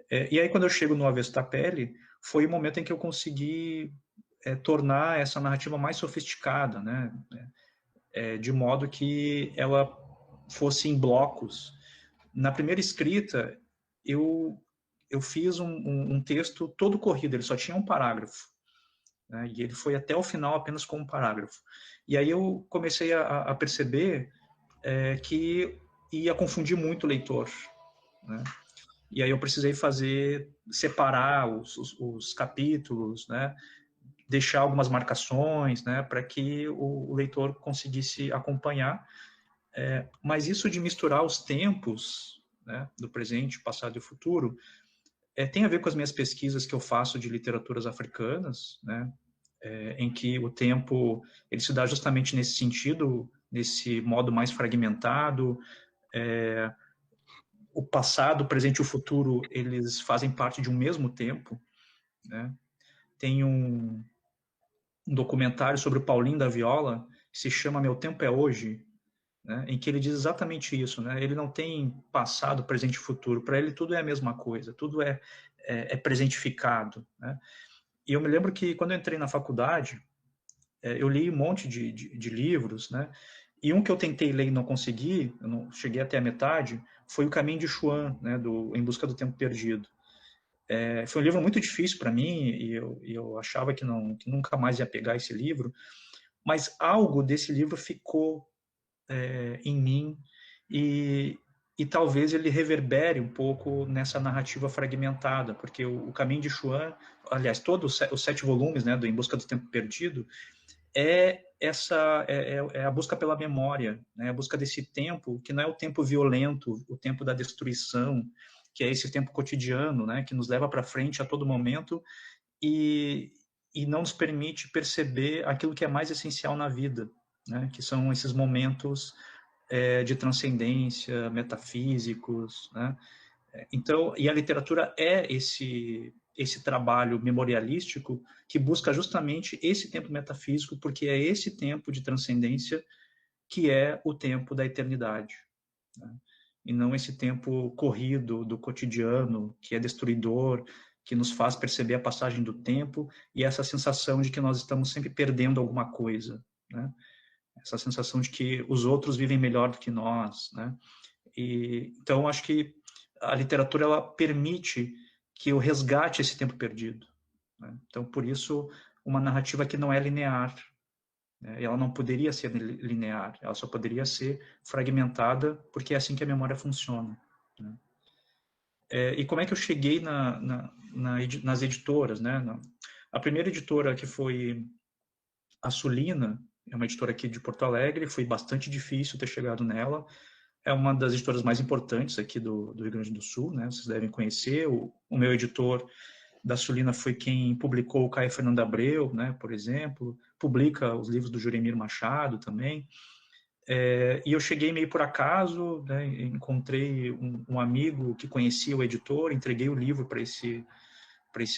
E aí, quando eu chego no Avesso da Pele, foi o momento em que eu consegui tornar essa narrativa mais sofisticada, né? De modo que ela fosse em blocos. Na primeira escrita, eu fiz um texto todo corrido, ele só tinha um parágrafo, né? E ele foi até o final apenas com um parágrafo. E aí eu comecei a perceber que ia confundir muito o leitor, né? E aí eu precisei separar os capítulos, né? Deixar algumas marcações, né? Para que o leitor conseguisse acompanhar. Mas isso de misturar os tempos, né? Do presente, passado e futuro, tem a ver com as minhas pesquisas que eu faço de literaturas africanas, né? Em que o tempo ele se dá justamente nesse sentido, nesse modo mais fragmentado. O passado, o presente e o futuro, eles fazem parte de um mesmo tempo, né? Tem um documentário sobre o Paulinho da Viola, que se chama Meu Tempo é Hoje, né? Em que ele diz exatamente isso, né? Ele não tem passado, presente e futuro. Para ele, tudo é a mesma coisa, tudo é presentificado, né? E eu me lembro que, quando eu entrei na faculdade, eu li um monte de livros, né? E um que eu tentei ler e não consegui, eu não cheguei até a metade, foi O Caminho de Chuan, né, Em Busca do Tempo Perdido. Foi um livro muito difícil para mim, e eu achava que nunca mais ia pegar esse livro, mas algo desse livro ficou em mim, e talvez ele reverbere um pouco nessa narrativa fragmentada, porque o Caminho de Chuan, aliás, todos os 7 volumes, né, do Em Busca do Tempo Perdido, é a busca pela memória, né? A busca desse tempo que não é o tempo violento, o tempo da destruição, que é esse tempo cotidiano, né? Que nos leva para frente a todo momento e não nos permite perceber aquilo que é mais essencial na vida, né? Que são esses momentos de transcendência, metafísicos, né? Então, e a literatura é esse trabalho memorialístico que busca justamente esse tempo metafísico, porque é esse tempo de transcendência que é o tempo da eternidade, né? E não esse tempo corrido do cotidiano, que é destruidor, que nos faz perceber a passagem do tempo e essa sensação de que nós estamos sempre perdendo alguma coisa, né? Essa sensação de que os outros vivem melhor do que nós, né? Então, acho que a literatura ela permite que eu resgate esse tempo perdido, né? Então, por isso, uma narrativa que não é linear, né? Ela não poderia ser linear, ela só poderia ser fragmentada, porque é assim que a memória funciona, né? E como é que eu cheguei nas editoras, né? A primeira editora, que foi a Sulina, é uma editora aqui de Porto Alegre, foi bastante difícil ter chegado nela. É uma das editoras mais importantes aqui do Rio Grande do Sul, né? Vocês devem conhecer. O meu editor da Sulina foi quem publicou o Caio Fernando Abreu, né? Por exemplo, publica os livros do Juremir Machado também. E eu cheguei meio por acaso, né? Encontrei um amigo que conhecia o editor, entreguei o livro para esse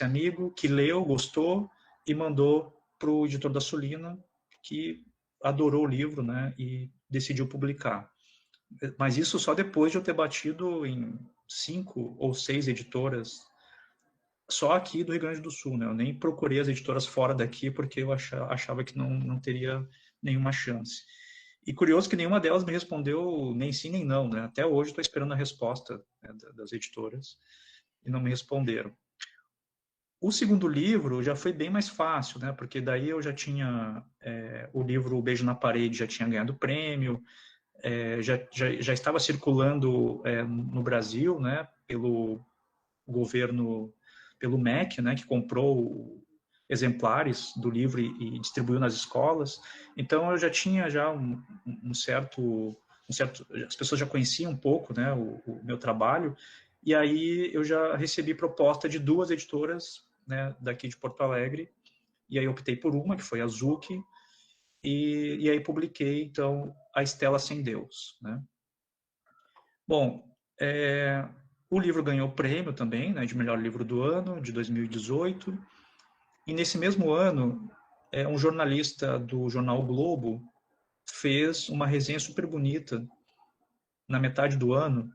amigo, que leu, gostou e mandou para o editor da Sulina, que adorou o livro, né? E decidiu publicar. Mas isso só depois de eu ter batido em 5 ou 6 editoras só aqui do Rio Grande do Sul, né? Eu nem procurei as editoras fora daqui porque eu achava que não teria nenhuma chance. E curioso que nenhuma delas me respondeu nem sim nem não, né? Até hoje estou esperando a resposta, né, das editoras e não me responderam. O segundo livro já foi bem mais fácil, né? Porque daí eu já tinha o livro O Beijo na Parede, já tinha ganhado prêmio, já estava circulando no Brasil, né? Pelo governo, pelo MEC, né? Que comprou exemplares do livro e distribuiu nas escolas. Então eu já tinha um certo, as pessoas já conheciam um pouco, né? O meu trabalho. E aí eu já recebi proposta de 2 editoras, né, daqui de Porto Alegre, e aí optei por uma, que foi a Zucchi, e aí publiquei, então, A Estela Sem Deus, né? Bom, o livro ganhou prêmio também, né, de melhor livro do ano, de 2018, e nesse mesmo ano, um jornalista do jornal O Globo fez uma resenha super bonita, na metade do ano,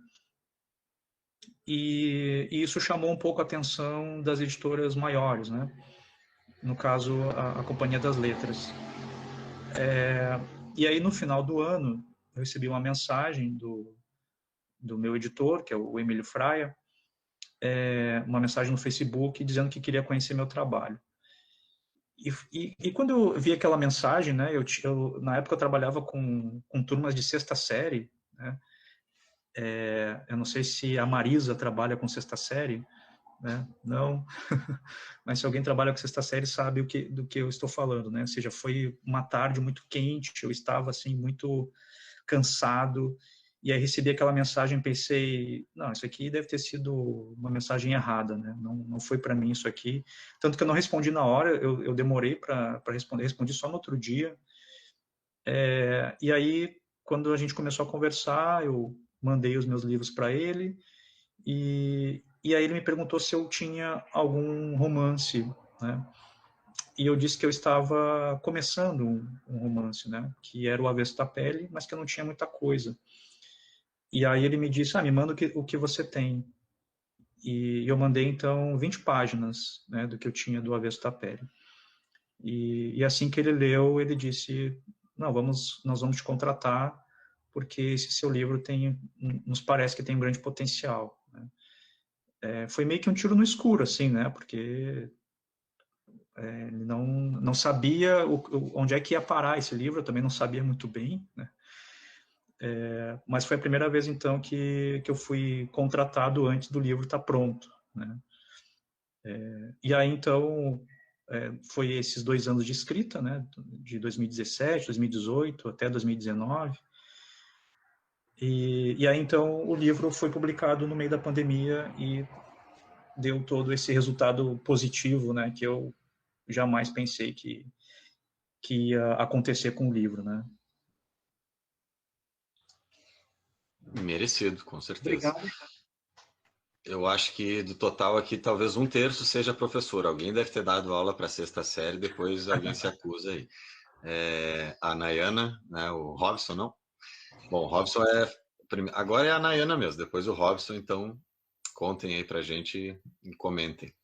e isso chamou um pouco a atenção das editoras maiores, né? no caso, a Companhia das Letras. E aí, no final do ano, eu recebi uma mensagem do meu editor, que é o Emílio Fraia, uma mensagem no Facebook dizendo que queria conhecer meu trabalho. E quando eu vi aquela mensagem, né, na época eu trabalhava com turmas de sexta série, né, eu não sei se a Marisa trabalha com sexta série, né, não, mas se alguém trabalha com sexta série sabe do que eu estou falando, né, ou seja, foi uma tarde muito quente, eu estava, assim, muito cansado, e aí recebi aquela mensagem, pensei, não, isso aqui deve ter sido uma mensagem errada, né? Não foi para mim isso aqui. Tanto que eu não respondi na hora, eu demorei para responder, respondi só no outro dia. E aí, quando a gente começou a conversar, eu mandei os meus livros para ele, e aí ele me perguntou se eu tinha algum romance, né? E eu disse que eu estava começando um romance, né? Que era O Avesso da Pele, mas que eu não tinha muita coisa. E aí ele me disse, me manda o que você tem. E eu mandei, então, 20 páginas, né, do que eu tinha do Avesso da Pele. E assim que ele leu, ele disse, não, nós vamos te contratar, porque esse seu livro nos parece que tem um grande potencial. Né? Foi meio que um tiro no escuro, assim, né, porque ele não sabia onde é que ia parar esse livro, eu também não sabia muito bem, né? Mas foi a primeira vez, então, que eu fui contratado antes do livro estar pronto, né? E aí, então, foi esses 2 anos de escrita, né? De 2017, 2018 até 2019. E aí, então, o livro foi publicado no meio da pandemia e deu todo esse resultado positivo, né? Que eu jamais pensei que ia acontecer com o livro, né? Merecido, com certeza. Obrigado. Eu acho que do total aqui, talvez 1/3 seja professor. Alguém deve ter dado aula para sexta série, depois alguém se acusa aí. A Nayana, né, o Robson, não? Bom, o Robson agora é a Nayana mesmo, depois o Robson, então contem aí pra gente e comentem.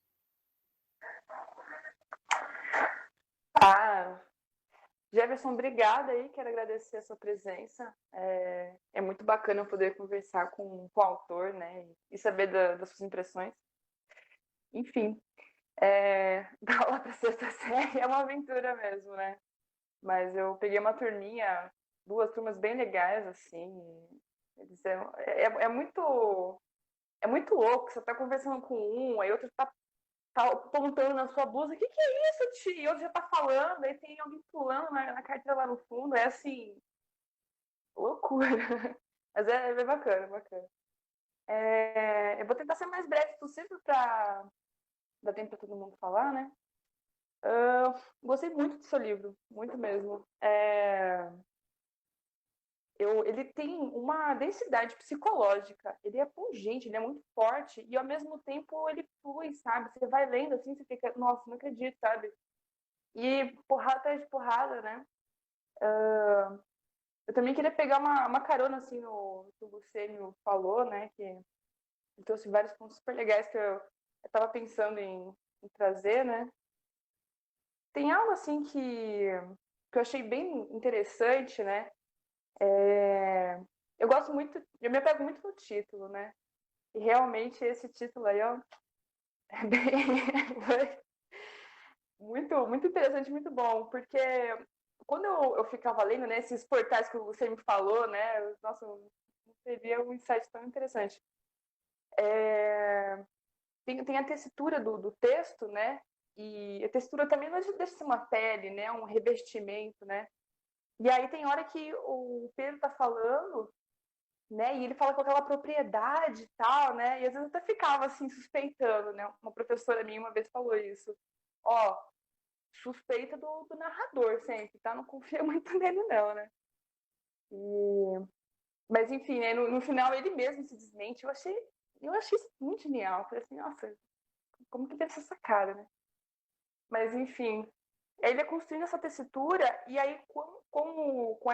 Jefferson, obrigada aí, quero agradecer a sua presença. É muito bacana eu poder conversar com o autor, né, e saber das suas impressões. Enfim, dar aula para sexta série é uma aventura mesmo, né? Mas eu peguei uma turminha, 2 turmas bem legais, assim. É muito louco, você tá conversando com um, aí outro tá apontando na sua blusa, o que é isso, tio? E outro já tá falando, aí tem alguém pulando na carteira lá no fundo, é assim, loucura. Mas é bacana, bacana. Eu vou tentar ser mais breve possível para dar tempo para todo mundo falar, né? Gostei muito do seu livro, muito mesmo. Ele tem uma densidade psicológica, ele é pungente, ele é muito forte, e ao mesmo tempo ele flui, sabe? Você vai lendo assim, você fica, nossa, não acredito, sabe? E porrada atrás de porrada, né? Eu também queria pegar uma carona, assim, no que o Lucênio falou, né? Que ele trouxe vários pontos super legais que eu estava pensando em trazer, né? Tem algo, assim, que eu achei bem interessante, né? Eu gosto muito, eu me apego muito no título, né? E realmente esse título aí, ó, é bem muito, muito interessante, muito bom, porque quando eu ficava lendo, né, esses portais que você me falou, né, nossa, não teria um insight tão interessante. Tem a textura do texto, né, e a textura também não deixa de ser uma pele, né, um revestimento, né, e aí tem hora que o Pedro tá falando, né, e ele fala com aquela propriedade e tal, né, e às vezes eu até ficava assim suspeitando, né, uma professora minha uma vez falou isso, ó, suspeita do narrador sempre, tá, não confia muito nele não, né, mas enfim, né, no final ele mesmo se desmente, eu achei isso muito genial, eu falei assim, nossa, como que deve ser essa cara, né, mas enfim, ele é construindo essa tessitura e aí com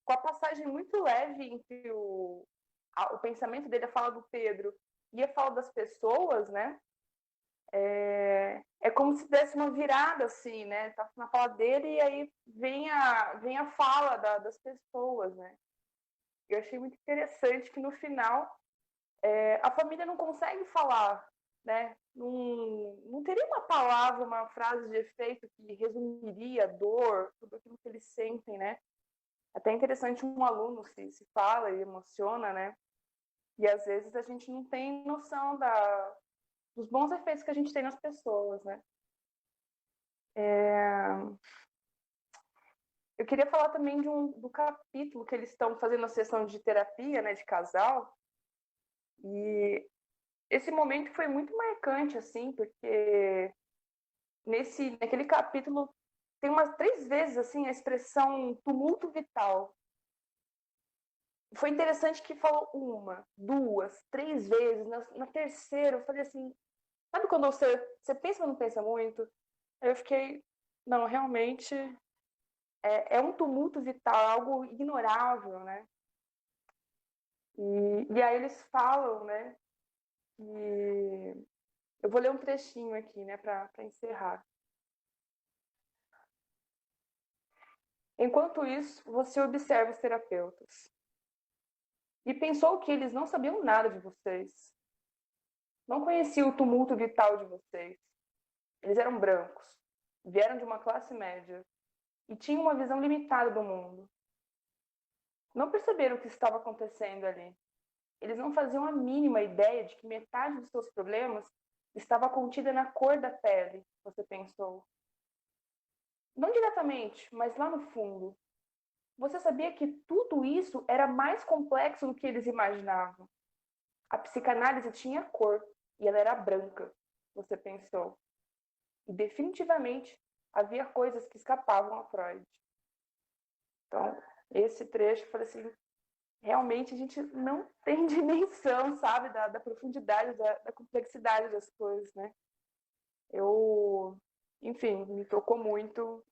a passagem muito leve entre o pensamento dele, a fala do Pedro e a fala das pessoas, né? é como se desse uma virada, assim, né? Tá na fala dele e aí vem a fala das pessoas, né? Eu achei muito interessante que no final a família não consegue falar, né? Não teria uma palavra, uma frase de efeito que resumiria a dor, tudo aquilo que eles sentem, né? Até interessante um aluno se fala e emociona, né? E às vezes a gente não tem noção dos bons efeitos que a gente tem nas pessoas, né? Eu queria falar também do capítulo que eles estão fazendo a sessão de terapia, né, de casal. E esse momento foi muito marcante, assim, porque naquele capítulo tem umas 3 vezes, assim, a expressão tumulto vital. Foi interessante que falou 1, 2, 3 vezes. Na terceira, eu falei assim, sabe quando você pensa, mas não pensa muito? Aí eu fiquei, não, realmente é um tumulto vital, algo ignorável, né? E aí eles falam, né? E eu vou ler um trechinho aqui, né, para encerrar. Enquanto isso, você observa os terapeutas. E pensou que eles não sabiam nada de vocês. Não conheciam o tumulto vital de vocês. Eles eram brancos, vieram de uma classe média e tinham uma visão limitada do mundo. Não perceberam o que estava acontecendo ali. Eles não faziam a mínima ideia de que metade dos seus problemas estava contida na cor da pele, você pensou. Não diretamente, mas lá no fundo. Você sabia que tudo isso era mais complexo do que eles imaginavam. A psicanálise tinha cor e ela era branca, você pensou. E definitivamente havia coisas que escapavam a Freud. Então, esse trecho, eu falei assim, realmente a gente não tem dimensão, sabe, da profundidade, da complexidade das coisas, né? Enfim, me tocou muito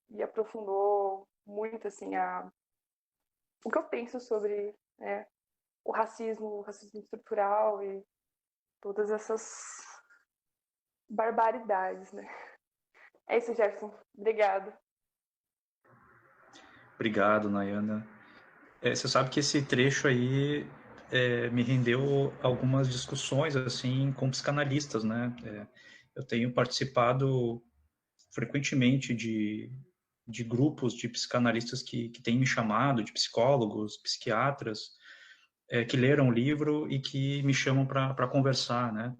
e aprofundou muito, assim, o que eu penso sobre, né, o racismo estrutural e todas essas barbaridades, né? É isso, Jefferson. Obrigado. Obrigado, Nayana. Você sabe que esse trecho aí me rendeu algumas discussões assim com psicanalistas, né? Eu tenho participado frequentemente de grupos de psicanalistas que têm me chamado, de psicólogos, psiquiatras, que leram o livro e que me chamam para conversar, né?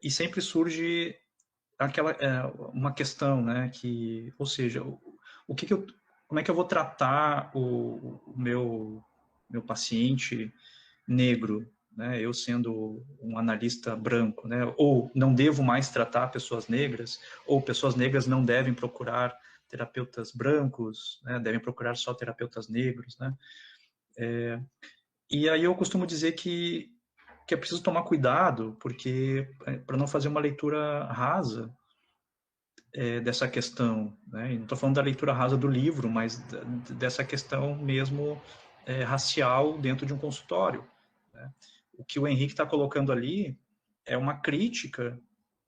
E sempre surge uma questão, né? Ou seja, como é que eu vou tratar o meu paciente negro, né? Eu sendo um analista branco, né? Ou não devo mais tratar pessoas negras, ou pessoas negras não devem procurar terapeutas brancos, né? Devem procurar só terapeutas negros, né? E aí eu costumo dizer que é preciso tomar cuidado, porque para não fazer uma leitura rasa dessa questão, né? E não estou falando da leitura rasa do livro, mas dessa questão mesmo racial dentro de um consultório, né? O que o Henrique está colocando ali é uma crítica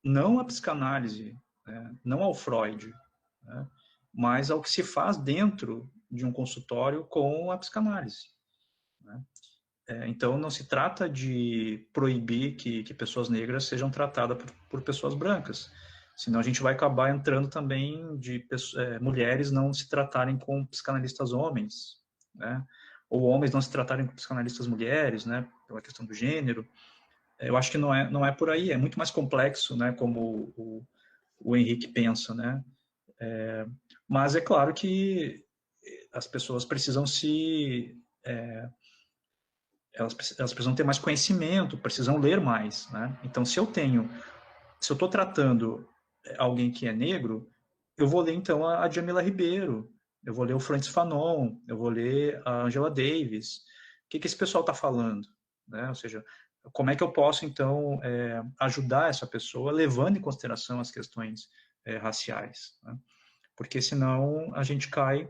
não à psicanálise, né? Não ao Freud, né? Mas ao que se faz dentro de um consultório com a psicanálise, né? Então, não se trata de proibir que pessoas negras sejam tratadas por pessoas brancas, senão a gente vai acabar entrando também de mulheres não se tratarem com psicanalistas homens, né? Ou homens não se tratarem com psicanalistas mulheres, né? Pela questão do gênero. Eu acho que não é por aí, é muito mais complexo, né? Como o Henrique pensa, né? Mas é claro que as pessoas precisam elas precisam ter mais conhecimento, precisam ler mais, né? Então, se eu estou tratando alguém que é negro, eu vou ler, então, a Djamila Ribeiro, eu vou ler o Frantz Fanon, eu vou ler a Angela Davis. O que esse pessoal está falando, né? Ou seja, como é que eu posso, então, ajudar essa pessoa, levando em consideração as questões raciais, né? Porque, senão, a gente cai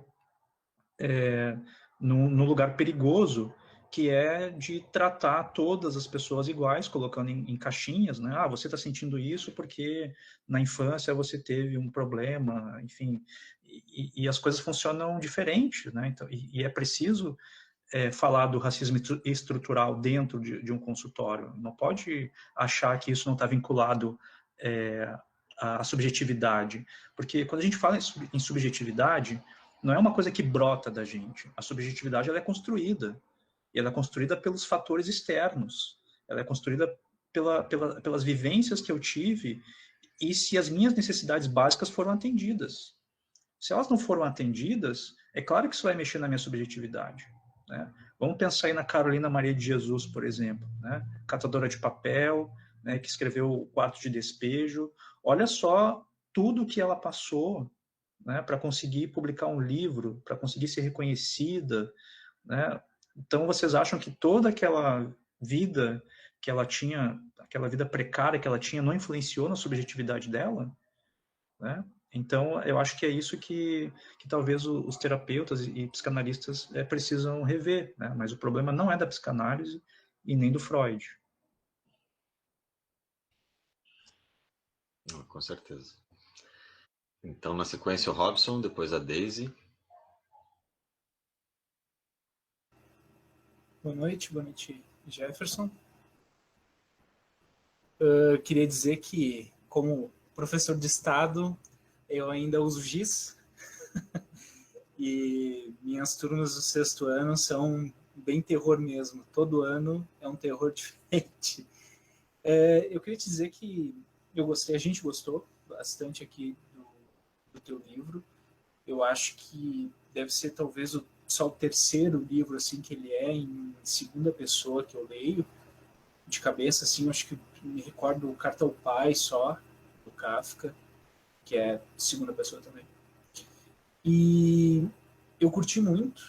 num lugar perigoso que é de tratar todas as pessoas iguais, colocando em caixinhas, né? Ah, você está sentindo isso porque na infância você teve um problema, enfim, e as coisas funcionam diferente, né? Então, e é preciso falar do racismo estrutural dentro de um consultório. Não pode achar que isso não está vinculado à subjetividade, porque quando a gente fala em subjetividade, não é uma coisa que brota da gente. A subjetividade ela é construída. E ela é construída pelos fatores externos. Ela é construída pelas vivências que eu tive e se as minhas necessidades básicas foram atendidas. Se elas não foram atendidas, é claro que isso vai mexer na minha subjetividade. Né? Vamos pensar aí na Carolina Maria de Jesus, por exemplo, né? Catadora de papel, né? Que escreveu O Quarto de Despejo. Olha só tudo que ela passou, né? Para conseguir publicar um livro, para conseguir ser reconhecida, né? Então, vocês acham que toda aquela vida que ela tinha, aquela vida precária que ela tinha, não influenciou na subjetividade dela? Né? Então, eu acho que é isso que talvez os terapeutas e psicanalistas precisam rever, né? Mas o problema não é da psicanálise e nem do Freud. Com certeza. Então, na sequência, o Robson, depois a Daisy. Boa noite, Jefferson. Queria dizer que, como professor de Estado, eu ainda uso giz e minhas turmas do 6º ano são bem terror mesmo. Todo ano é um terror diferente. Eu queria te dizer que a gente gostou bastante aqui do teu livro. Eu acho que deve ser talvez só o 3º livro assim que ele é em segunda pessoa que eu leio de cabeça, assim. Eu acho que me recordo o Carta ao Pai só, do Kafka, que é segunda pessoa também. E eu curti muito.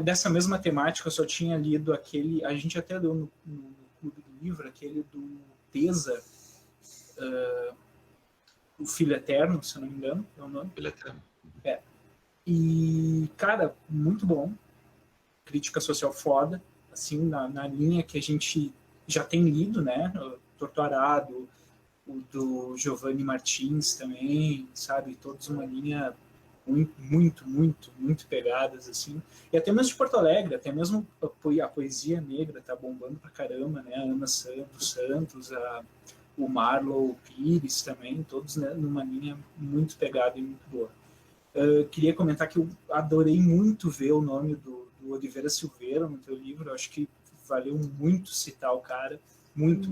Dessa mesma temática eu só tinha lido aquele, a gente até leu no Clube do Livro, aquele do Tesa, O Filho Eterno, se eu não me engano, é o nome. Filho Eterno. E, cara, muito bom. Crítica social foda, assim, na linha que a gente já tem lido, né? O Torto Arado, o do Giovanni Martins também, sabe? Todos uma linha muito pegadas, assim. E até mesmo de Porto Alegre, até mesmo a poesia negra tá bombando pra caramba, né? A Ana Santos, o Marlow Pires também, todos, né, numa linha muito pegada e muito boa. Queria comentar que eu adorei muito ver o nome do Oliveira Silveira no teu livro. Eu acho que valeu muito citar o cara, muito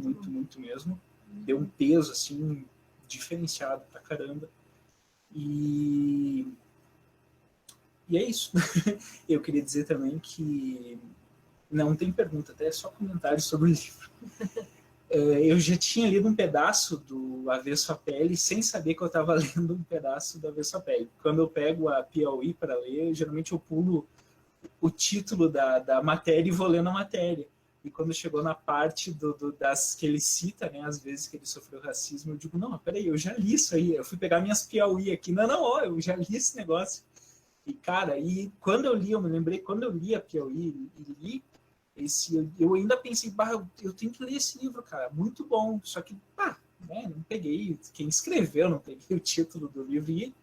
mesmo. Deu um peso assim diferenciado pra caramba. E é isso. Eu queria dizer também que não tem pergunta, até só comentários sobre o livro. Eu já tinha lido um pedaço do Avesso à Pele sem saber que eu estava lendo um pedaço do Avesso à Pele. Quando eu pego a Piauí para ler, geralmente eu pulo o título da matéria e vou lendo a matéria. E quando chegou na parte das que ele cita, né, as vezes que ele sofreu racismo, eu digo, não, peraí, eu já li isso aí. Eu fui pegar minhas Piauí aqui. Não, eu já li esse negócio. E, cara, quando eu li, eu me lembrei, quando eu li a Piauí e li eu ainda pensei, eu tenho que ler esse livro, cara, muito bom, só que, né, não peguei quem escreveu, não peguei o título do livro e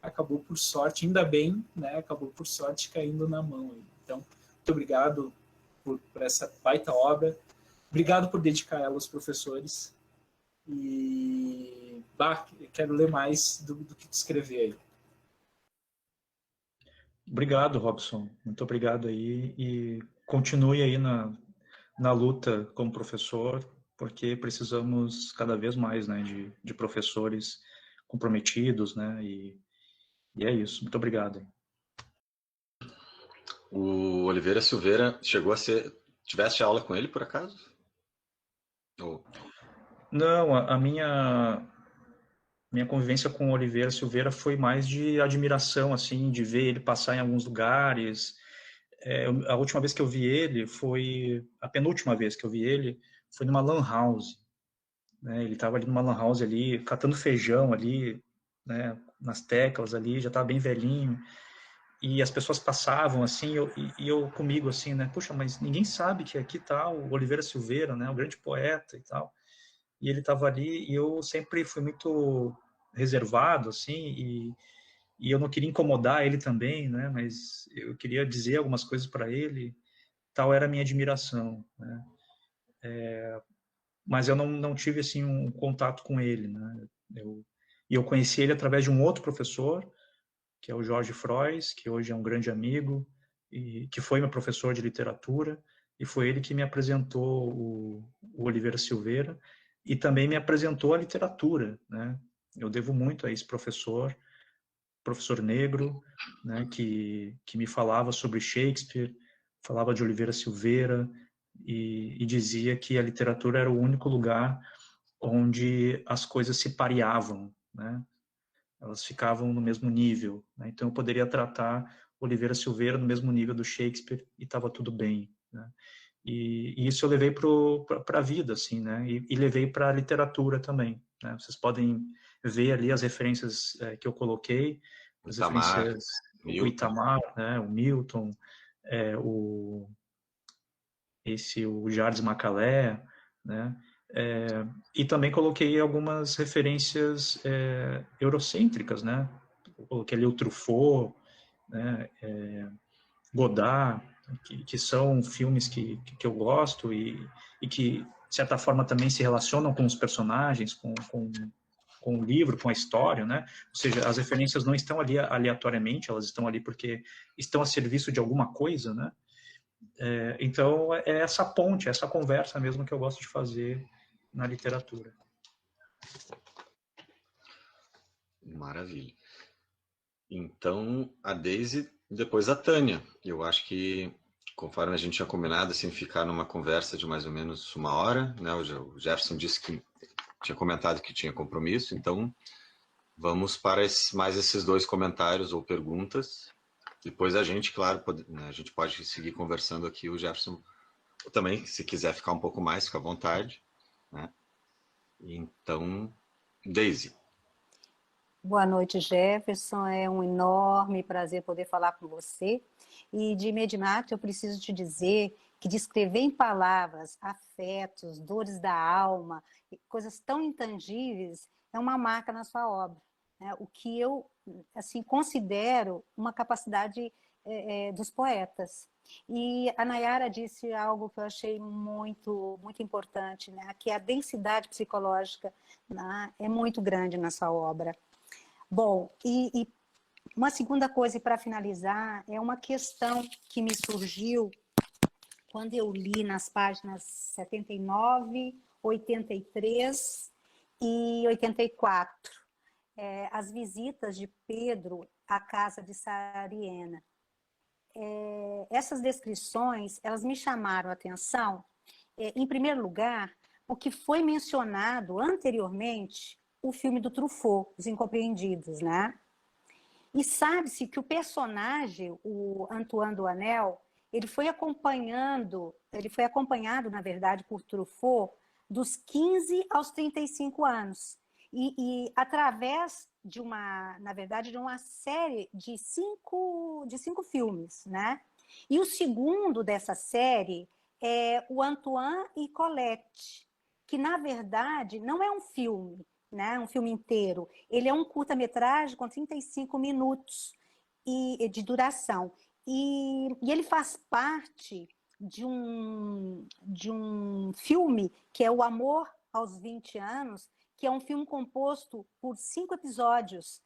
acabou por sorte, ainda bem, né, acabou por sorte caindo na mão. Então, muito obrigado por essa baita obra, obrigado por dedicar ela aos professores e, quero ler mais do que escrever aí. Obrigado, Robson, muito obrigado aí e continue aí na luta como professor, porque precisamos cada vez mais, né, de professores comprometidos, né, e é isso. Muito obrigado. O Oliveira Silveira chegou a ser... Tiveste aula com ele, por acaso? Ou... Não, a minha convivência com o Oliveira Silveira foi mais de admiração, assim, de ver ele passar em alguns lugares. A última vez que eu vi ele a penúltima vez que eu vi ele foi numa lan house, né? Ele estava ali numa lan house ali, catando feijão ali, né, nas teclas ali, já estava bem velhinho. e as pessoas passavam, assim, e eu comigo, assim, né, puxa, mas ninguém sabe que aqui tá o Oliveira Silveira, né, o grande poeta e tal, e ele estava ali, e eu sempre fui muito reservado, assim, e eu não queria incomodar ele também, né, mas eu queria dizer algumas coisas para ele, tal era a minha admiração, né, mas eu não tive, assim, um contato com ele, né, eu conheci ele através de um outro professor, que é o Jorge Frois, que hoje é um grande amigo, e que foi meu professor de literatura, e foi ele que me apresentou o Oliveira Silveira, e também me apresentou a literatura, né? Eu devo muito a esse professor negro, né, que me falava sobre Shakespeare, falava de Oliveira Silveira, e dizia que a literatura era o único lugar onde as coisas se pareavam, né? Elas ficavam no mesmo nível, né? Então eu poderia tratar Oliveira Silveira no mesmo nível do Shakespeare e estava tudo bem, né? E isso eu levei para a vida, assim, né? E levei para a literatura também, né? Vocês podem ver ali as referências que eu coloquei, as Itamar, referências, o Milton. Itamar, né? O Milton, o Jardim Macalé, né? E também coloquei algumas referências eurocêntricas, né? Eu coloquei ali o Truffaut, né? Godard, que são filmes que eu gosto e que, de certa forma, também se relacionam com os personagens, com o livro, com a história, né? Ou seja, as referências não estão ali aleatoriamente, elas estão ali porque estão a serviço de alguma coisa, né? Então, é essa ponte, essa conversa mesmo que eu gosto de fazer na literatura. Maravilha. Então, a Deise, depois a Tânia. Eu acho que, conforme a gente tinha combinado, assim, ficar numa conversa de mais ou menos 1 hora, né? O Jefferson disse que tinha comentado que tinha compromisso, então vamos para mais esses 2 comentários ou perguntas. Depois a gente, claro, né, a gente pode seguir conversando aqui, o Jefferson também, se quiser ficar um pouco mais, fica à vontade, né? Então, Deise. Boa noite, Jefferson. É um enorme prazer poder falar com você. E, de imediato, eu preciso te dizer que descrever em palavras afetos, dores da alma, coisas tão intangíveis, é uma marca na sua obra, né? O que eu, assim, considero uma capacidade dos poetas. E a Nayara disse algo que eu achei muito, muito importante, né? Que a densidade psicológica, né, é muito grande na sua obra. Bom, e uma segunda coisa, para finalizar, é uma questão que me surgiu quando eu li nas páginas 79, 83 e 84, as visitas de Pedro à casa de Sariena. Essas descrições, elas me chamaram a atenção, em primeiro lugar, o que foi mencionado anteriormente, o filme do Truffaut, Os Incompreendidos, né? E sabe-se que o personagem, o Antoine Doinel, ele foi acompanhado, na verdade, por Truffaut dos 15 aos 35 anos. E através de uma série de cinco filmes, né? E o segundo dessa série é o Antoine e Colette, que, na verdade, não é um filme, né, um filme inteiro. Ele é um curta-metragem com 35 minutos de duração. E ele faz parte de um filme que é O Amor aos 20 Anos, que é um filme composto por 5 episódios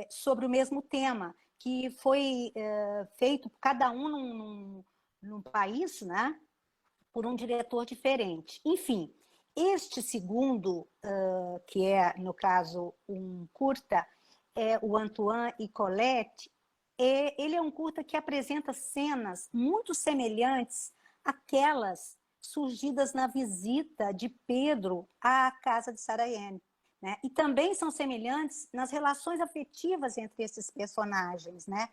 sobre o mesmo tema, que foi feito cada um num país, né, por um diretor diferente. Enfim, este segundo, que é, no caso, um curta, é o Antoine e Colette, ele é um curta que apresenta cenas muito semelhantes àquelas surgidas na visita de Pedro à casa de Sariena, né? E também são semelhantes nas relações afetivas entre esses personagens, né?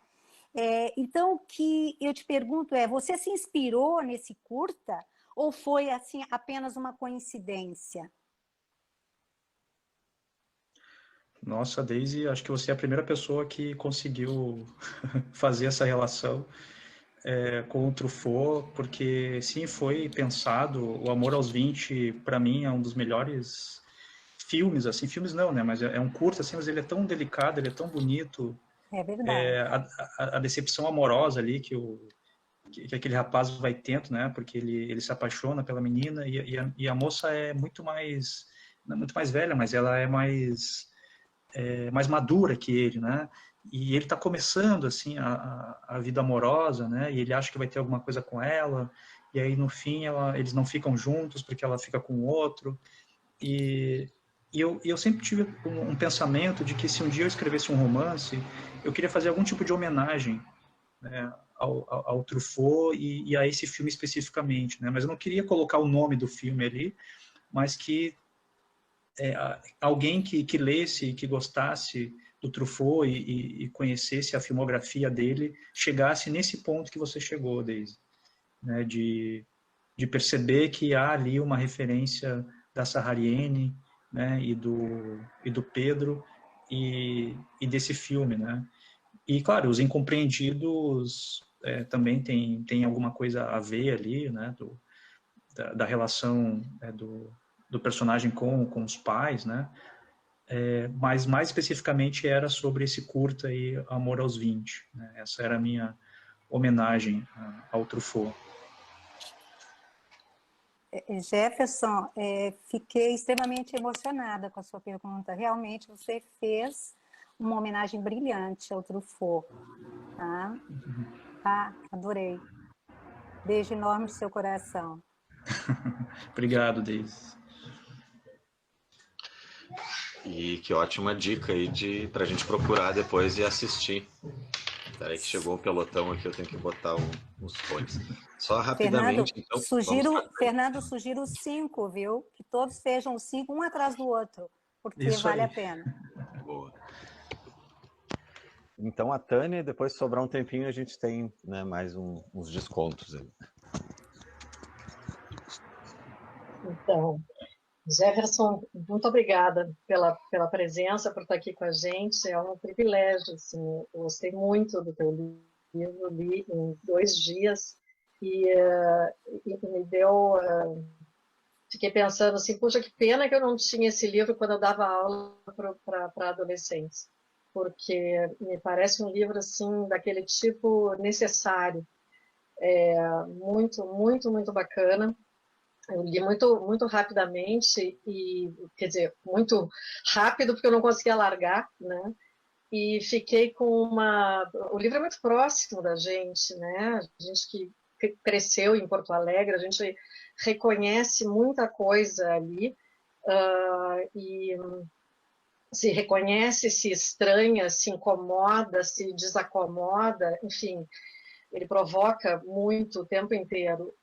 Então, o que eu te pergunto é, você se inspirou nesse curta ou foi assim apenas uma coincidência? Nossa, Daisy, acho que você é a primeira pessoa que conseguiu fazer essa relação com o Truffaut, porque sim, foi pensado. O Amor aos 20, para mim, é um dos melhores filmes, assim, filmes não, né? Mas é um curto, assim, mas ele é tão delicado, ele é tão bonito. É verdade. A decepção amorosa ali que aquele rapaz vai tendo, né? Porque ele se apaixona pela menina e a moça é muito mais, não é muito mais velha, mas ela é mais madura que ele, né? E ele está começando assim a vida amorosa, né? E ele acha que vai ter alguma coisa com ela. E aí no fim eles não ficam juntos porque ela fica com o outro. E eu sempre tive um pensamento de que se um dia eu escrevesse um romance, eu queria fazer algum tipo de homenagem, né, ao Truffaut e a esse filme especificamente, né? Mas eu não queria colocar o nome do filme ali, mas que alguém que lesse, que gostasse do Truffaut e conhecesse a filmografia dele, chegasse nesse ponto que você chegou, Daisy, né? De perceber que há ali uma referência da Saharienne, né? E do Pedro e desse filme, né? E, claro, os incompreendidos também tem alguma coisa a ver ali, né, da relação do personagem com os pais, né, mas mais especificamente era sobre esse curta aí, Amor aos 20, né, essa era a minha homenagem ao Truffaut. Jefferson, fiquei extremamente emocionada com a sua pergunta. Realmente você fez uma homenagem brilhante ao Truffaut. Tá? Adorei. Beijo enorme no seu coração. Obrigado, Deise. E que ótima dica aí para a gente procurar depois e assistir. Peraí que chegou o pelotão aqui, eu tenho que botar uns fones. Só rapidamente, Fernando, sugiro 5, viu? Que todos sejam 5, um atrás do outro, porque Isso vale aí. a pena. Boa. Então, a Tânia, depois sobrar um tempinho, a gente tem, né, mais uns descontos aí. Então, Jefferson, muito obrigada pela presença, por estar aqui com a gente. É um privilégio, assim, eu gostei muito do teu livro, li em 2 dias e me deu... fiquei pensando assim, puxa, que pena que eu não tinha esse livro quando eu dava aula para adolescentes, porque me parece um livro assim daquele tipo necessário, muito, muito, muito bacana. Eu li muito rapidamente, quer dizer, muito rápido, porque eu não conseguia largar, né? E fiquei com o livro é muito próximo da gente, né? A gente que cresceu em Porto Alegre, a gente reconhece muita coisa ali, e se reconhece, se estranha, se incomoda, se desacomoda, enfim, ele provoca muito o tempo inteiro.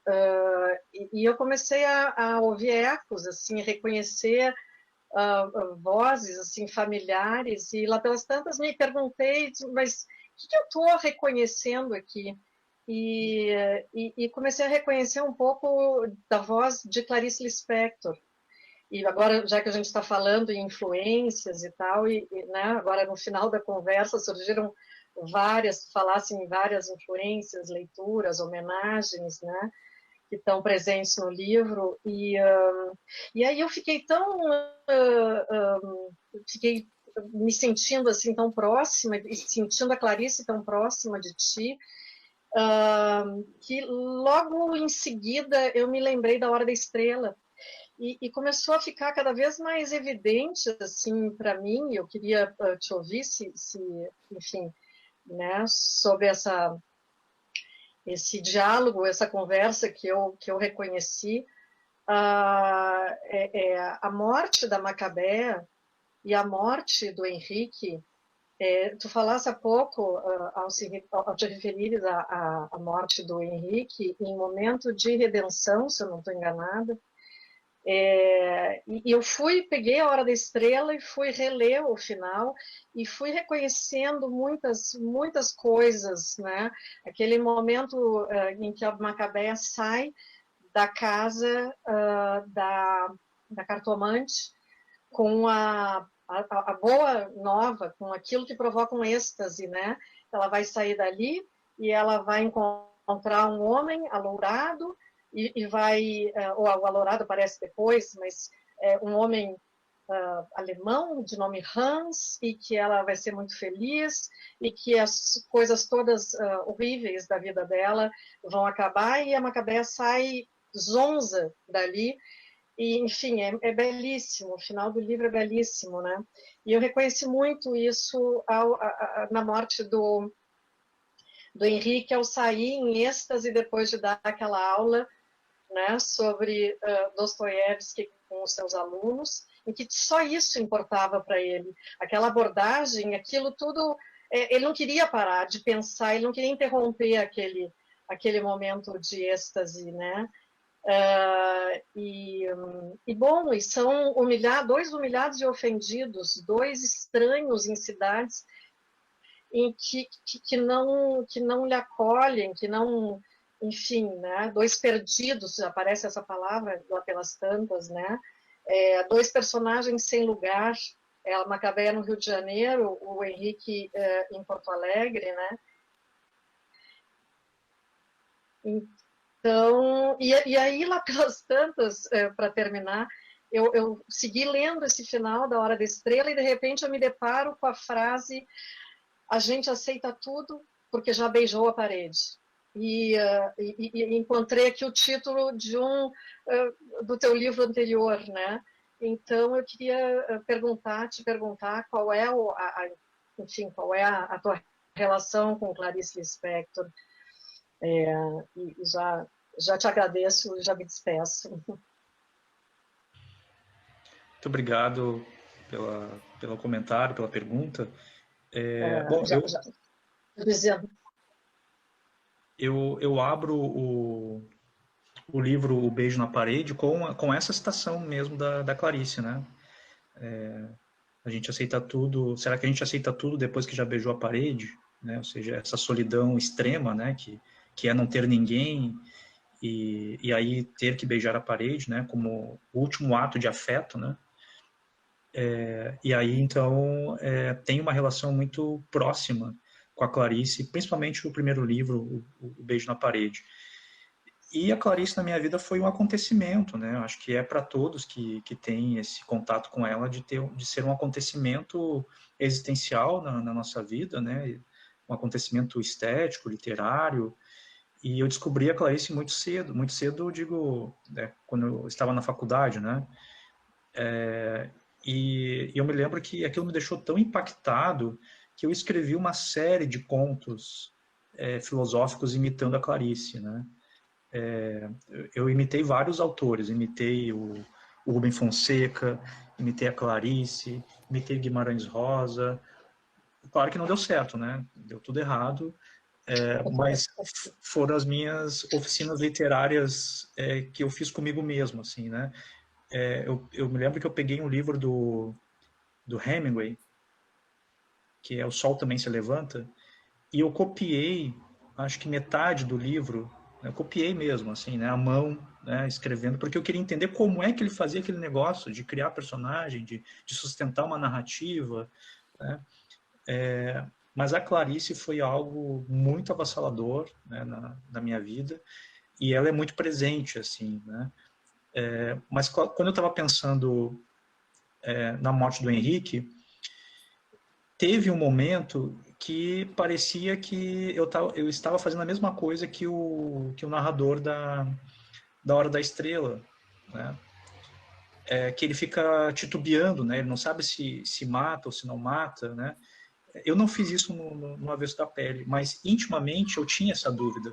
E eu comecei a ouvir ecos, assim, reconhecer vozes assim, familiares, e lá pelas tantas me perguntei, mas o que eu estou reconhecendo aqui? E comecei a reconhecer um pouco da voz de Clarice Lispector. E agora, já que a gente está falando em influências e tal, né, agora no final da conversa surgiram falassem várias influências, leituras, homenagens, né, que estão presentes no livro, e aí eu fiquei fiquei me sentindo assim tão próxima, e sentindo a Clarice tão próxima de ti, que logo em seguida eu me lembrei da Hora da Estrela, e começou a ficar cada vez mais evidente assim para mim. Eu queria te ouvir enfim, né, sobre esse diálogo, essa conversa que eu reconheci, a morte da Macabea e a morte do Henrique. Tu falaste há pouco, ao te referires à morte do Henrique, em momento de redenção, se eu não estou enganada. E eu peguei a Hora da Estrela e fui reler o final e fui reconhecendo muitas coisas, né? Aquele momento em que a Macabea sai da casa da cartomante com a a boa nova, com aquilo que provoca um êxtase, né? Ela vai sair dali e ela vai encontrar um homem alourado e vai, ou o alourado aparece depois, mas um homem alemão de nome Hans, e que ela vai ser muito feliz e que as coisas todas horríveis da vida dela vão acabar e a Macabea sai zonza dali. E, enfim, é belíssimo, o final do livro é belíssimo, né? E eu reconheci muito isso na morte do Henrique, ao sair em êxtase depois de dar aquela aula, né, sobre Dostoiévski com os seus alunos, em que só isso importava para ele. Aquela abordagem, aquilo tudo, ele não queria parar de pensar, ele não queria interromper aquele momento de êxtase, né? Bom, e são dois humilhados e ofendidos, dois estranhos em cidades em que não lhe acolhem, que não, enfim, né? Dois perdidos, aparece essa palavra lá pelas tantas, né? Dois personagens sem lugar, a Macabea no Rio de Janeiro, o Henrique em Porto Alegre, né? Então, e aí lá pelas tantas, para terminar, eu segui lendo esse final da Hora da Estrela e de repente eu me deparo com a frase: a gente aceita tudo porque já beijou a parede. E encontrei aqui o título do teu livro anterior, né? Então eu queria te perguntar qual é qual é a tua relação com Clarice Lispector. E já te agradeço e já me despeço. Muito obrigado pelo comentário, pela pergunta. Bom, eu abro o livro O Beijo na Parede com essa citação mesmo da Clarice, né? A gente aceita tudo. Será que a gente aceita tudo depois que já beijou a parede? Né? Ou seja, essa solidão extrema, né? Que é não ter ninguém e aí ter que beijar a parede, né? Como o último ato de afeto, né? E aí, então, tem uma relação muito próxima com a Clarice, principalmente o primeiro livro, o Beijo na Parede. E a Clarice na minha vida foi um acontecimento, né? Acho que é para todos que têm esse contato com ela de ser um acontecimento existencial na nossa vida, né? Um acontecimento estético, literário. E eu descobri a Clarice muito cedo, eu digo, quando eu estava na faculdade, né? E eu me lembro que aquilo me deixou tão impactado que eu escrevi uma série de contos filosóficos imitando a Clarice, né? Eu imitei vários autores, imitei o Rubem Fonseca, imitei a Clarice, imitei Guimarães Rosa. Claro que não deu certo, né? Deu tudo errado, mas foram as minhas oficinas literárias que eu fiz comigo mesmo, assim, né? Eu me lembro que eu peguei um livro do Hemingway, que é O Sol Também Se Levanta, e eu copiei, acho que metade do livro, eu copiei mesmo, assim, né, à mão, né, escrevendo, porque eu queria entender como é que ele fazia aquele negócio de criar personagem, de sustentar uma narrativa, né? Mas a Clarice foi algo muito avassalador, né, na minha vida, e ela é muito presente, assim, né? Mas quando eu estava pensando na morte do Henrique, teve um momento que parecia que eu estava fazendo a mesma coisa que o narrador da Hora da Estrela, né? Que ele fica titubeando, né? Ele não sabe se mata ou se não mata, né? Eu não fiz isso no Avesso da Pele, mas intimamente eu tinha essa dúvida,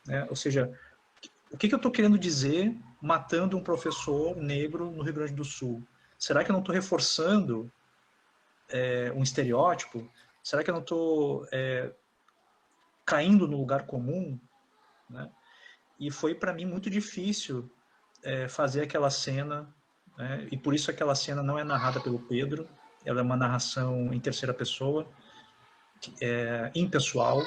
né? Ou seja, o que eu estou querendo dizer matando um professor negro no Rio Grande do Sul? Será que eu não estou reforçando um estereótipo? Será que eu não estou caindo no lugar comum? Né? E foi para mim muito difícil fazer aquela cena, né? E por isso aquela cena não é narrada pelo Pedro, ela é uma narração em terceira pessoa, impessoal,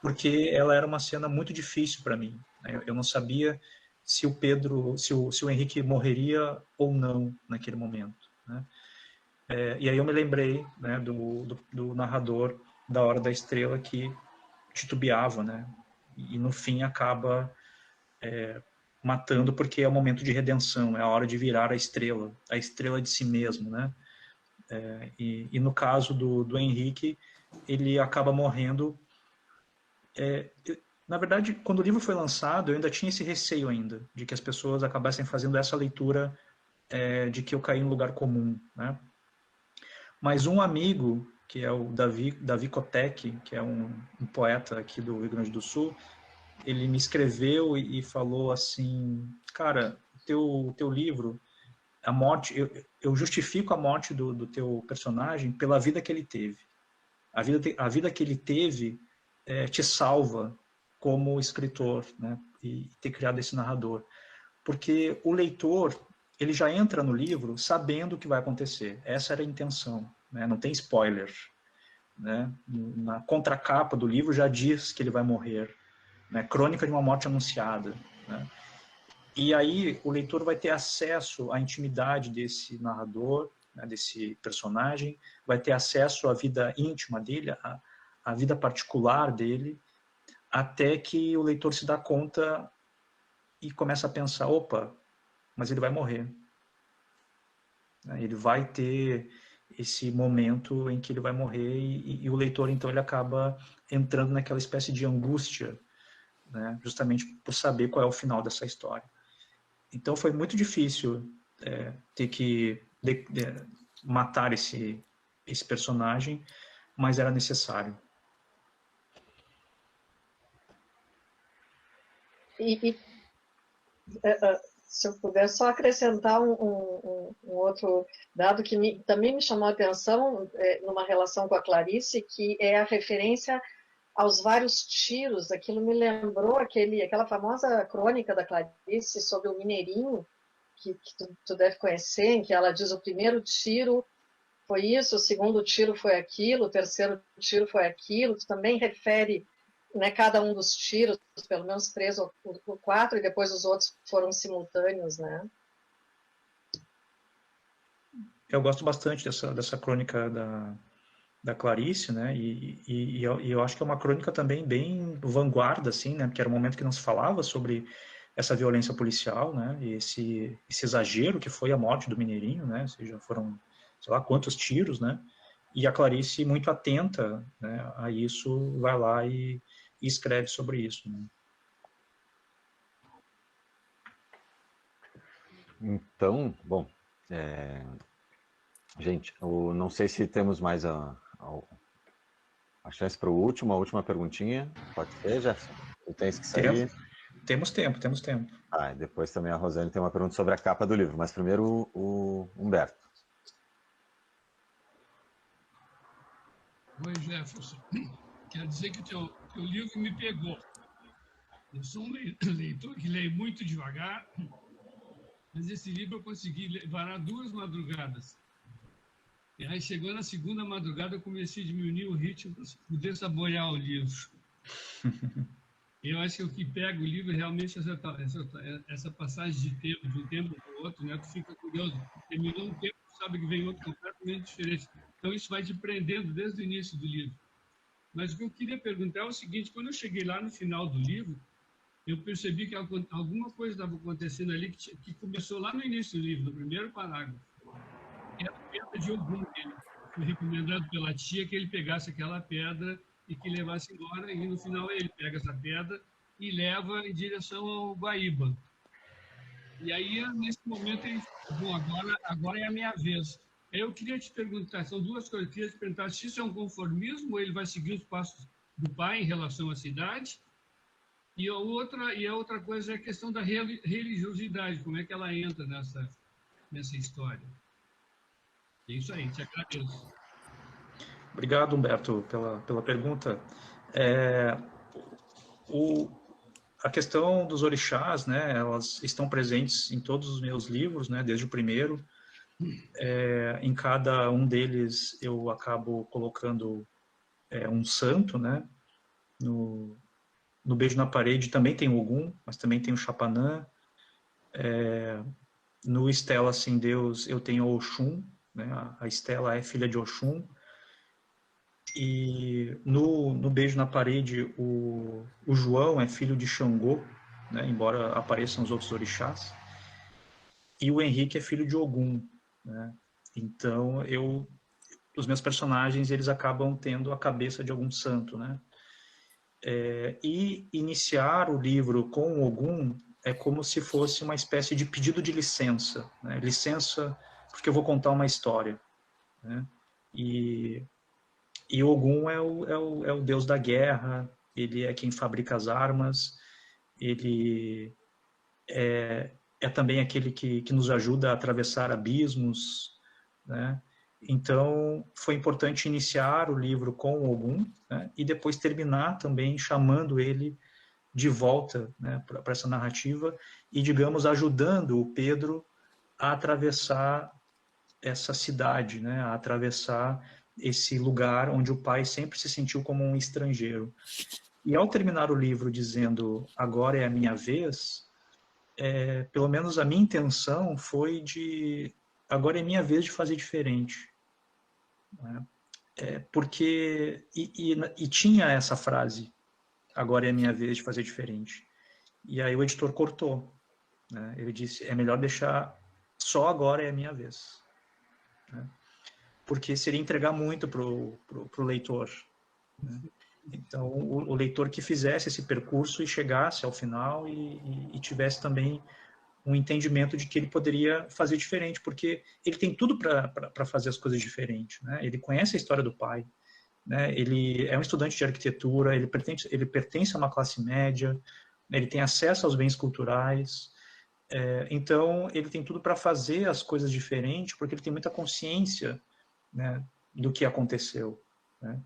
porque ela era uma cena muito difícil para mim, né? Eu não sabia se o Henrique morreria ou não naquele momento, né? E aí eu me lembrei, né, do narrador da Hora da Estrela que titubeava, né, e no fim acaba matando, porque é o momento de redenção, é a hora de virar a estrela de si mesmo, né. E no caso do Henrique, ele acaba morrendo. Na verdade, quando o livro foi lançado, eu ainda tinha esse receio ainda, de que as pessoas acabassem fazendo essa leitura de que eu caí em lugar comum, né. Mas um amigo, que é o Davi Kotek, que é um poeta aqui do Rio Grande do Sul, ele me escreveu e falou assim, cara, teu livro, a morte, eu justifico a morte do teu personagem pela vida que ele teve. A vida que ele teve te salva como escritor, né, e ter criado esse narrador. Porque o leitor, ele já entra no livro sabendo o que vai acontecer. Essa era a intenção, né? Não tem spoiler, né? Na contracapa do livro já diz que ele vai morrer, né? Crônica de uma morte anunciada, né? E aí o leitor vai ter acesso à intimidade desse narrador, né, desse personagem, vai ter acesso à vida íntima dele, à vida particular dele, até que o leitor se dá conta e começa a pensar, opa, mas ele vai morrer. Ele vai ter esse momento em que ele vai morrer e o leitor, então, ele acaba entrando naquela espécie de angústia, né, justamente por saber qual é o final dessa história. Então, foi muito difícil ter que matar esse personagem, mas era necessário. Se eu puder só acrescentar um outro dado que também me chamou a atenção numa relação com a Clarice, que é a referência aos vários tiros. Aquilo me lembrou aquela famosa crônica da Clarice sobre o Mineirinho, que tu deve conhecer, em que ela diz: o primeiro tiro foi isso, o segundo tiro foi aquilo, o terceiro tiro foi aquilo. Tu também refere, né, cada um dos tiros, pelo menos 3 ou 4, e depois os outros foram simultâneos, né? Eu gosto bastante dessa crônica da Clarice, né, e eu acho que é uma crônica também bem vanguarda, assim, né, porque era um momento que não se falava sobre essa violência policial, né, e esse exagero que foi a morte do Mineirinho, né, ou seja, foram, sei lá, quantos tiros, né, e a Clarice, muito atenta, né, a isso, vai lá e escreve sobre isso, né. Então, bom, gente, não sei se temos mais a chance para a última perguntinha. Pode ser, Jefferson? Tu tens que sair. Temos tempo. E depois também a Rosane tem uma pergunta sobre a capa do livro, mas primeiro o Humberto. Oi, Jefferson. Quero dizer que o teu livro me pegou. Eu sou um leitor que leio muito devagar, mas esse livro eu consegui levar 2 madrugadas. E aí, chegou na segunda madrugada, eu comecei a diminuir o ritmo para poder saborear o livro. Eu acho que o que pega o livro é realmente essa passagem de tempo, de um tempo para o outro, né? Tu fica curioso. Terminou um tempo, tu sabe que vem outro completamente diferente. Então, isso vai te prendendo desde o início do livro. Mas o que eu queria perguntar é o seguinte: quando eu cheguei lá no final do livro, eu percebi que alguma coisa estava acontecendo ali que começou lá no início do livro, no primeiro parágrafo. Era a pedra de Ogum dele. Foi recomendado pela tia que ele pegasse aquela pedra e que levasse embora, e no final ele pega essa pedra e leva em direção ao Guaíba. E aí, nesse momento, ele falou: bom, agora é a minha vez. Eu queria te perguntar, são 2 coisas. Eu queria te perguntar se isso é um conformismo, ou ele vai seguir os passos do pai em relação à cidade. E a outra coisa é a questão da religiosidade, como é que ela entra nessa história. É isso aí, te agradeço. Obrigado, Humberto, pela pergunta. A questão dos orixás, né, elas estão presentes em todos os meus livros, né, desde o primeiro. Em cada um deles eu acabo colocando um santo, né. No Beijo na Parede também tem o Ogum, mas também tem o Chapanã. No Estela Sem Deus eu tenho o Oxum, né? A Estela é filha de Oxum. E no Beijo na Parede, o João é filho de Xangô, né? Embora apareçam os outros orixás. E o Henrique é filho de Ogum, né? Então, os meus personagens, eles acabam tendo a cabeça de algum santo, né? E iniciar o livro com Ogum é como se fosse uma espécie de pedido de licença, né? Licença, porque eu vou contar uma história, né? E Ogum é o deus da guerra, ele é quem fabrica as armas, ele é também aquele que nos ajuda a atravessar abismos, né? Então, foi importante iniciar o livro com Ogum, né? E depois terminar também chamando ele de volta, né, para essa narrativa e, digamos, ajudando o Pedro a atravessar essa cidade, né, a atravessar esse lugar onde o pai sempre se sentiu como um estrangeiro. E ao terminar o livro dizendo agora é a minha vez, pelo menos a minha intenção foi de agora é minha vez de fazer diferente, né? Porque e tinha essa frase, agora é a minha vez de fazer diferente. E aí o editor cortou, né? Ele disse, é melhor deixar só agora é a minha vez, né? Porque seria entregar muito pro leitor, né? Então, o leitor que fizesse esse percurso e chegasse ao final e tivesse também um entendimento de que ele poderia fazer diferente, porque ele tem tudo para fazer as coisas diferentes, né? Ele conhece a história do pai, né? Ele é um estudante de arquitetura, ele pertence a uma classe média, né? Ele tem acesso aos bens culturais, então ele tem tudo para fazer as coisas diferentes, porque ele tem muita consciência, né, do que aconteceu, né?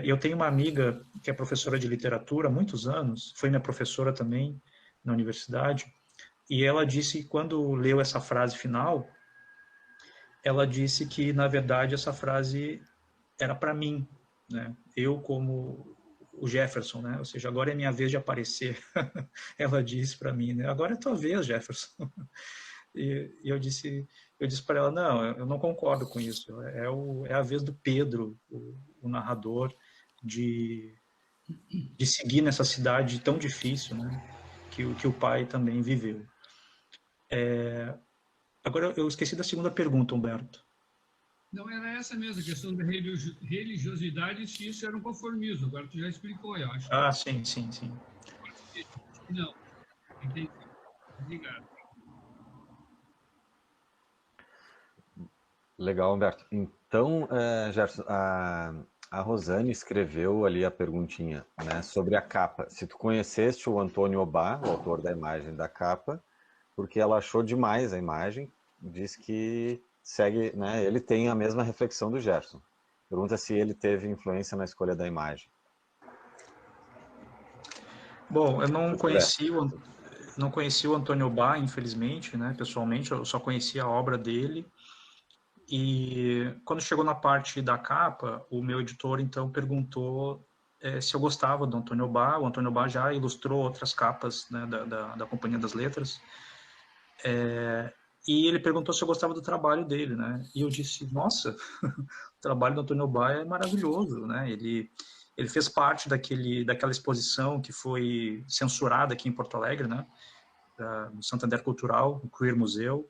Eu tenho uma amiga que é professora de literatura há muitos anos, foi minha professora também na universidade, e ela disse que quando leu essa frase final, ela disse que, na verdade, essa frase era para mim, né? Eu como o Jefferson, né? Ou seja, agora é minha vez de aparecer. Ela disse para mim, né? Agora é tua vez, Jefferson. E eu disse para ela, não, eu não concordo com isso. É a vez do Pedro, o narrador, de seguir nessa cidade tão difícil, né? Que o pai também viveu. Agora, eu esqueci da segunda pergunta, Humberto. Não, era essa mesmo, a questão da religiosidade, se isso era um conformismo. Agora tu já explicou, eu acho. Ah, sim. Não, entendi. Obrigado. Legal, Humberto. Então, Gerson, a Rosane escreveu ali a perguntinha, né, sobre a capa. Se tu conheceste o Antônio Obá, o autor da imagem da capa, porque ela achou demais a imagem, diz que segue, né, ele tem a mesma reflexão do Gerson. Pergunta se ele teve influência na escolha da imagem. Bom, eu não conheci o Antônio Obá, infelizmente, né, pessoalmente, eu só conhecia a obra dele. E quando chegou na parte da capa, o meu editor, então, perguntou se eu gostava do Antônio Obá. O Antônio Obá já ilustrou outras capas, né, da Companhia das Letras. E ele perguntou se eu gostava do trabalho dele, né? E eu disse, nossa, o trabalho do Antônio Obá é maravilhoso, né? Ele fez parte daquela exposição que foi censurada aqui em Porto Alegre, né? No Santander Cultural, no Queer Museu.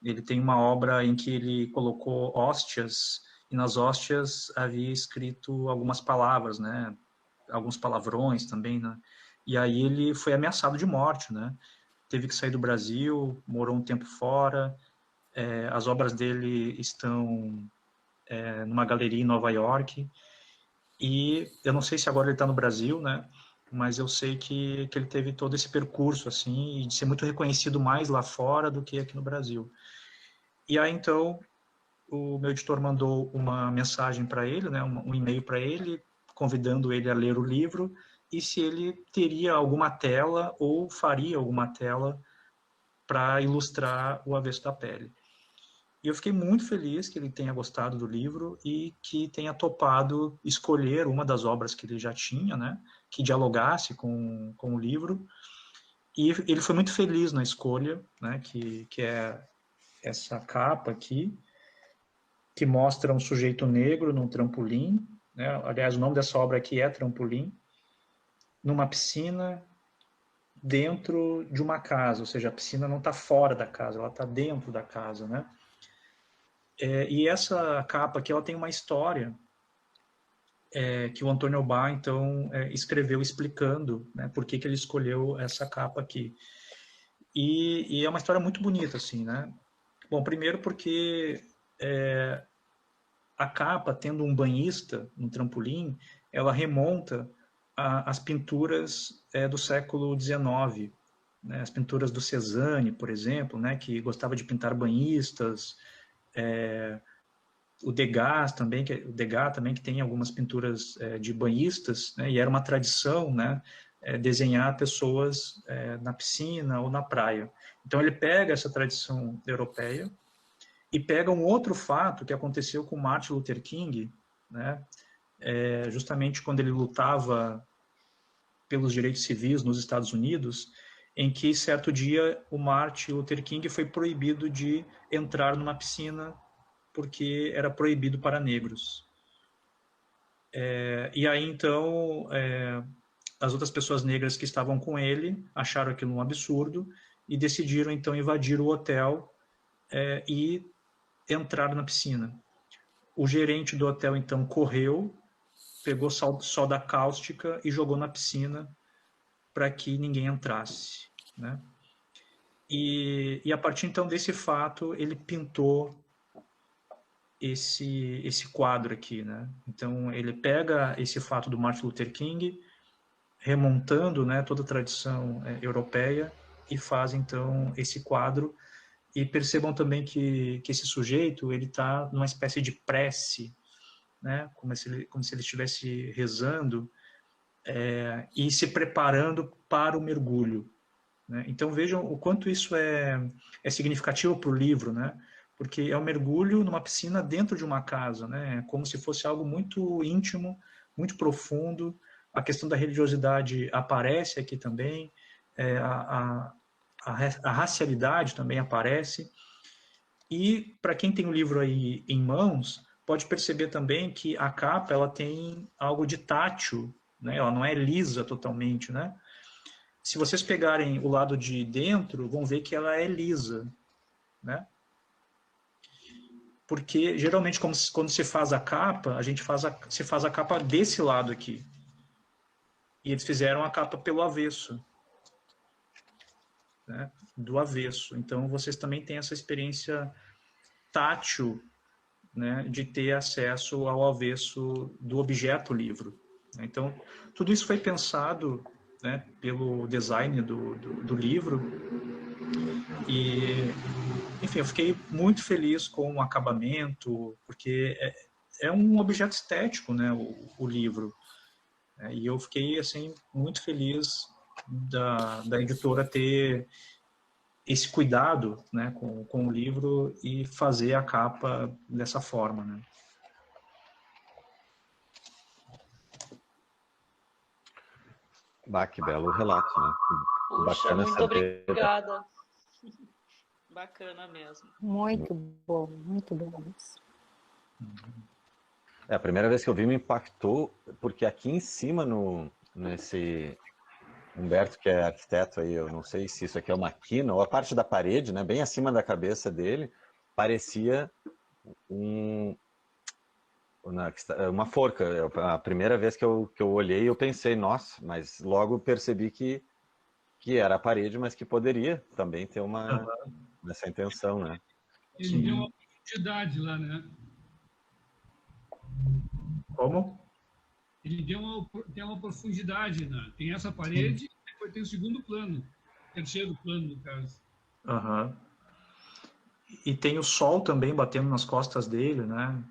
Ele tem uma obra em que ele colocou hóstias, e nas hóstias havia escrito algumas palavras, né? Alguns palavrões também, né? E aí ele foi ameaçado de morte, né? Teve que sair do Brasil, morou um tempo fora. As obras dele estão numa galeria em Nova York. E eu não sei se agora ele está no Brasil, né? Mas eu sei que ele teve todo esse percurso, assim, e de ser muito reconhecido mais lá fora do que aqui no Brasil. E aí, então, o meu editor mandou uma mensagem para ele, né? Um e-mail para ele, convidando ele a ler o livro, e se ele teria alguma tela ou faria alguma tela para ilustrar o Avesso da Pele. E eu fiquei muito feliz que ele tenha gostado do livro e que tenha topado escolher uma das obras que ele já tinha, né, que dialogasse com o livro. E ele foi muito feliz na escolha, né, que é essa capa aqui, que mostra um sujeito negro num trampolim, né? Aliás, o nome dessa obra aqui é Trampolim, numa piscina dentro de uma casa, ou seja, a piscina não está fora da casa, ela está dentro da casa, né? E essa capa aqui, ela tem uma história que o Antônio Obá, então, escreveu explicando, né, por que ele escolheu essa capa aqui. E é uma história muito bonita, assim, né? Bom, primeiro porque a capa, tendo um banhista no trampolim, ela remonta às pinturas do século XIX, né? As pinturas do Cézanne, por exemplo, né, que gostava de pintar banhistas, o Degas também, que tem algumas pinturas de banhistas, né, e era uma tradição, né, desenhar pessoas na piscina ou na praia. Então ele pega essa tradição europeia e pega um outro fato que aconteceu com Martin Luther King, né, justamente quando ele lutava pelos direitos civis nos Estados Unidos, em que certo dia o Martin Luther King foi proibido de entrar numa piscina porque era proibido para negros. E aí, então, as outras pessoas negras que estavam com ele acharam aquilo um absurdo e decidiram, então, invadir o hotel e entrar na piscina. O gerente do hotel, então, correu, pegou soda cáustica e jogou na piscina para que ninguém entrasse, né? E a partir, então, desse fato, ele pintou esse quadro aqui, né? Então ele pega esse fato do Martin Luther King, remontando, né, toda a tradição europeia, e faz então esse quadro. E percebam também que esse sujeito ele está numa espécie de prece, né? Como se ele estivesse rezando e se preparando para o mergulho, né? Então vejam o quanto isso é significativo para o livro, né? Porque é um mergulho numa piscina dentro de uma casa, né? Como se fosse algo muito íntimo, muito profundo. A questão da religiosidade aparece aqui também, a racialidade também aparece. E para quem tem o livro aí em mãos, pode perceber também que a capa ela tem algo de tátil, né? Ela não é lisa totalmente, né? Se vocês pegarem o lado de dentro, vão ver que ela é lisa, né? Porque geralmente quando se faz a capa, se faz a capa desse lado aqui. E eles fizeram a capa pelo avesso, né? Do avesso. Então vocês também têm essa experiência tátil, né, de ter acesso ao avesso do objeto livro. Então tudo isso foi pensado, né, pelo design do livro. E enfim, eu fiquei muito feliz com o acabamento, porque é um objeto estético, né, o livro. E eu fiquei assim muito feliz da editora ter esse cuidado, né, com o livro e fazer a capa dessa forma, né. Bah, que belo relato, né? Puxa, Bacana muito saber. obrigada. Bacana mesmo. Muito bom mesmo. A primeira vez que eu vi me impactou, porque aqui em cima, nesse Humberto, que é arquiteto aí, eu não sei se isso aqui é uma quina ou a parte da parede, né, bem acima da cabeça dele, parecia uma forca. A primeira vez que eu olhei, eu pensei, nossa, mas logo percebi que era a parede, mas que poderia também ter essa intenção, né? Ele deu uma profundidade lá, né? Como? Ele tem uma profundidade, né? Tem essa parede, e depois tem o segundo plano, terceiro plano, no caso. Uhum. E tem o sol também batendo nas costas dele, né?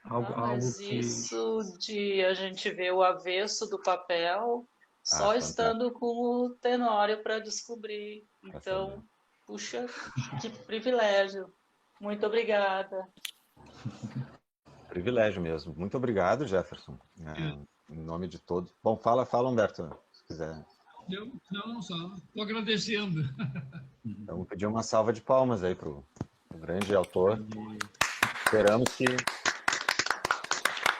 Mas isso de a gente ver o avesso do papel só estando com o Tenório para descobrir. Então, puxa, que privilégio. Muito obrigada. Privilégio mesmo. Muito obrigado, Jefferson. Em nome de todos. Bom, fala, Humberto, se quiser. Não, só estou agradecendo. Então, vou pedir uma salva de palmas aí pro um grande autor. Esperamos que,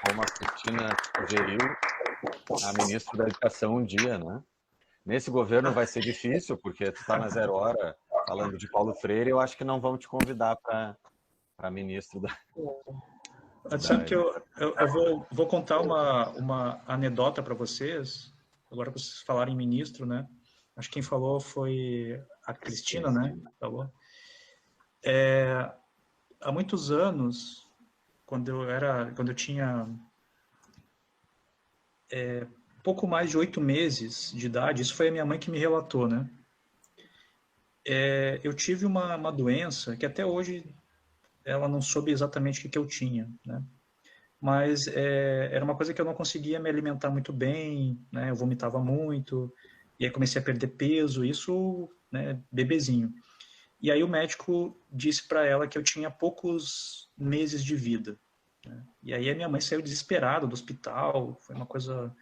como a Cristina sugeriu, a ministra da Educação um dia, né? Nesse governo vai ser difícil, porque tu está na 0 hora falando de Paulo Freire, eu acho que não vão te convidar para ministro da... Sabe que eu vou contar uma anedota para vocês, agora que vocês falaram em ministro, né? Acho que quem falou foi a Cristina, né? Falou. Há muitos anos, quando eu tinha pouco mais de 8 meses de idade, isso foi a minha mãe que me relatou, né? Eu tive uma doença que até hoje ela não soube exatamente o que eu tinha, né? Mas era uma coisa que eu não conseguia me alimentar muito bem, né? Eu vomitava muito, e aí comecei a perder peso, isso, né, bebezinho. E aí o médico disse para ela que eu tinha poucos meses de vida, né? E aí a minha mãe saiu desesperada do hospital, foi uma coisa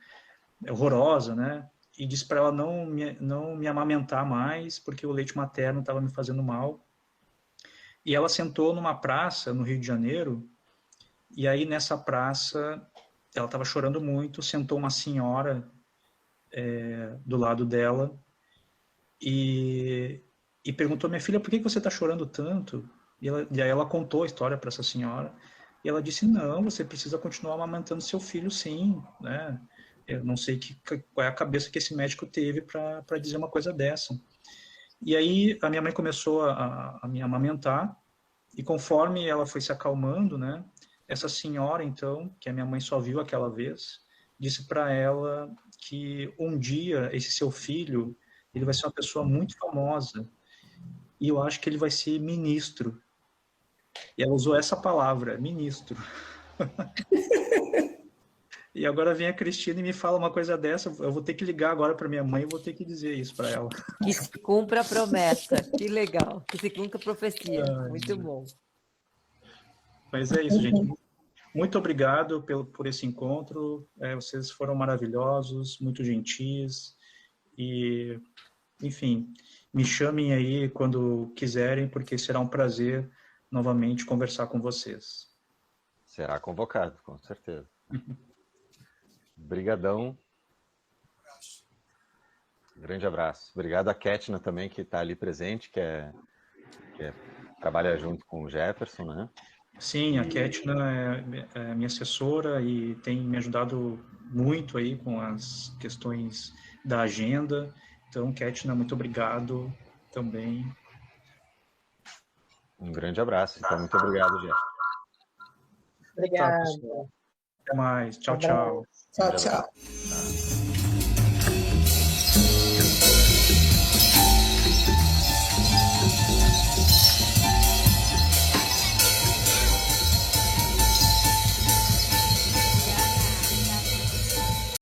horrorosa, né? E disse para ela não me amamentar mais, porque o leite materno estava me fazendo mal. E ela sentou numa praça no Rio de Janeiro, e aí nessa praça ela estava chorando muito, sentou uma senhora do lado dela e perguntou: minha filha, por que você está chorando tanto? E aí ela contou a história para essa senhora, e ela disse: não, você precisa continuar amamentando seu filho, sim, né? Eu não sei qual é a cabeça que esse médico teve para dizer uma coisa dessa. E aí a minha mãe começou a me amamentar, e conforme ela foi se acalmando, né, essa senhora, então, que a minha mãe só viu aquela vez, disse para ela que um dia esse seu filho, ele vai ser uma pessoa muito famosa, e eu acho que ele vai ser ministro. E ela usou essa palavra, ministro. E agora vem a Cristina e me fala uma coisa dessa, eu vou ter que ligar agora para minha mãe e vou ter que dizer isso para ela. Que se cumpra a promessa, que legal, que se cumpra a profecia, muito bom. Mas é isso, gente. Muito obrigado por esse encontro, vocês foram maravilhosos, muito gentis, e, enfim, me chamem aí quando quiserem, porque será um prazer novamente conversar com vocês. Será convocado, com certeza. Obrigadão. Grande abraço. Obrigado a Ketna também, que está ali presente, que trabalha junto com o Jefferson, né? Sim, a Ketna é minha assessora e tem me ajudado muito aí com as questões da agenda. Então, Ketna, muito obrigado também. Um grande abraço. Então, muito obrigado, Jefferson. Obrigada. Até mais. Tchau, tchau. Tchau, tchau.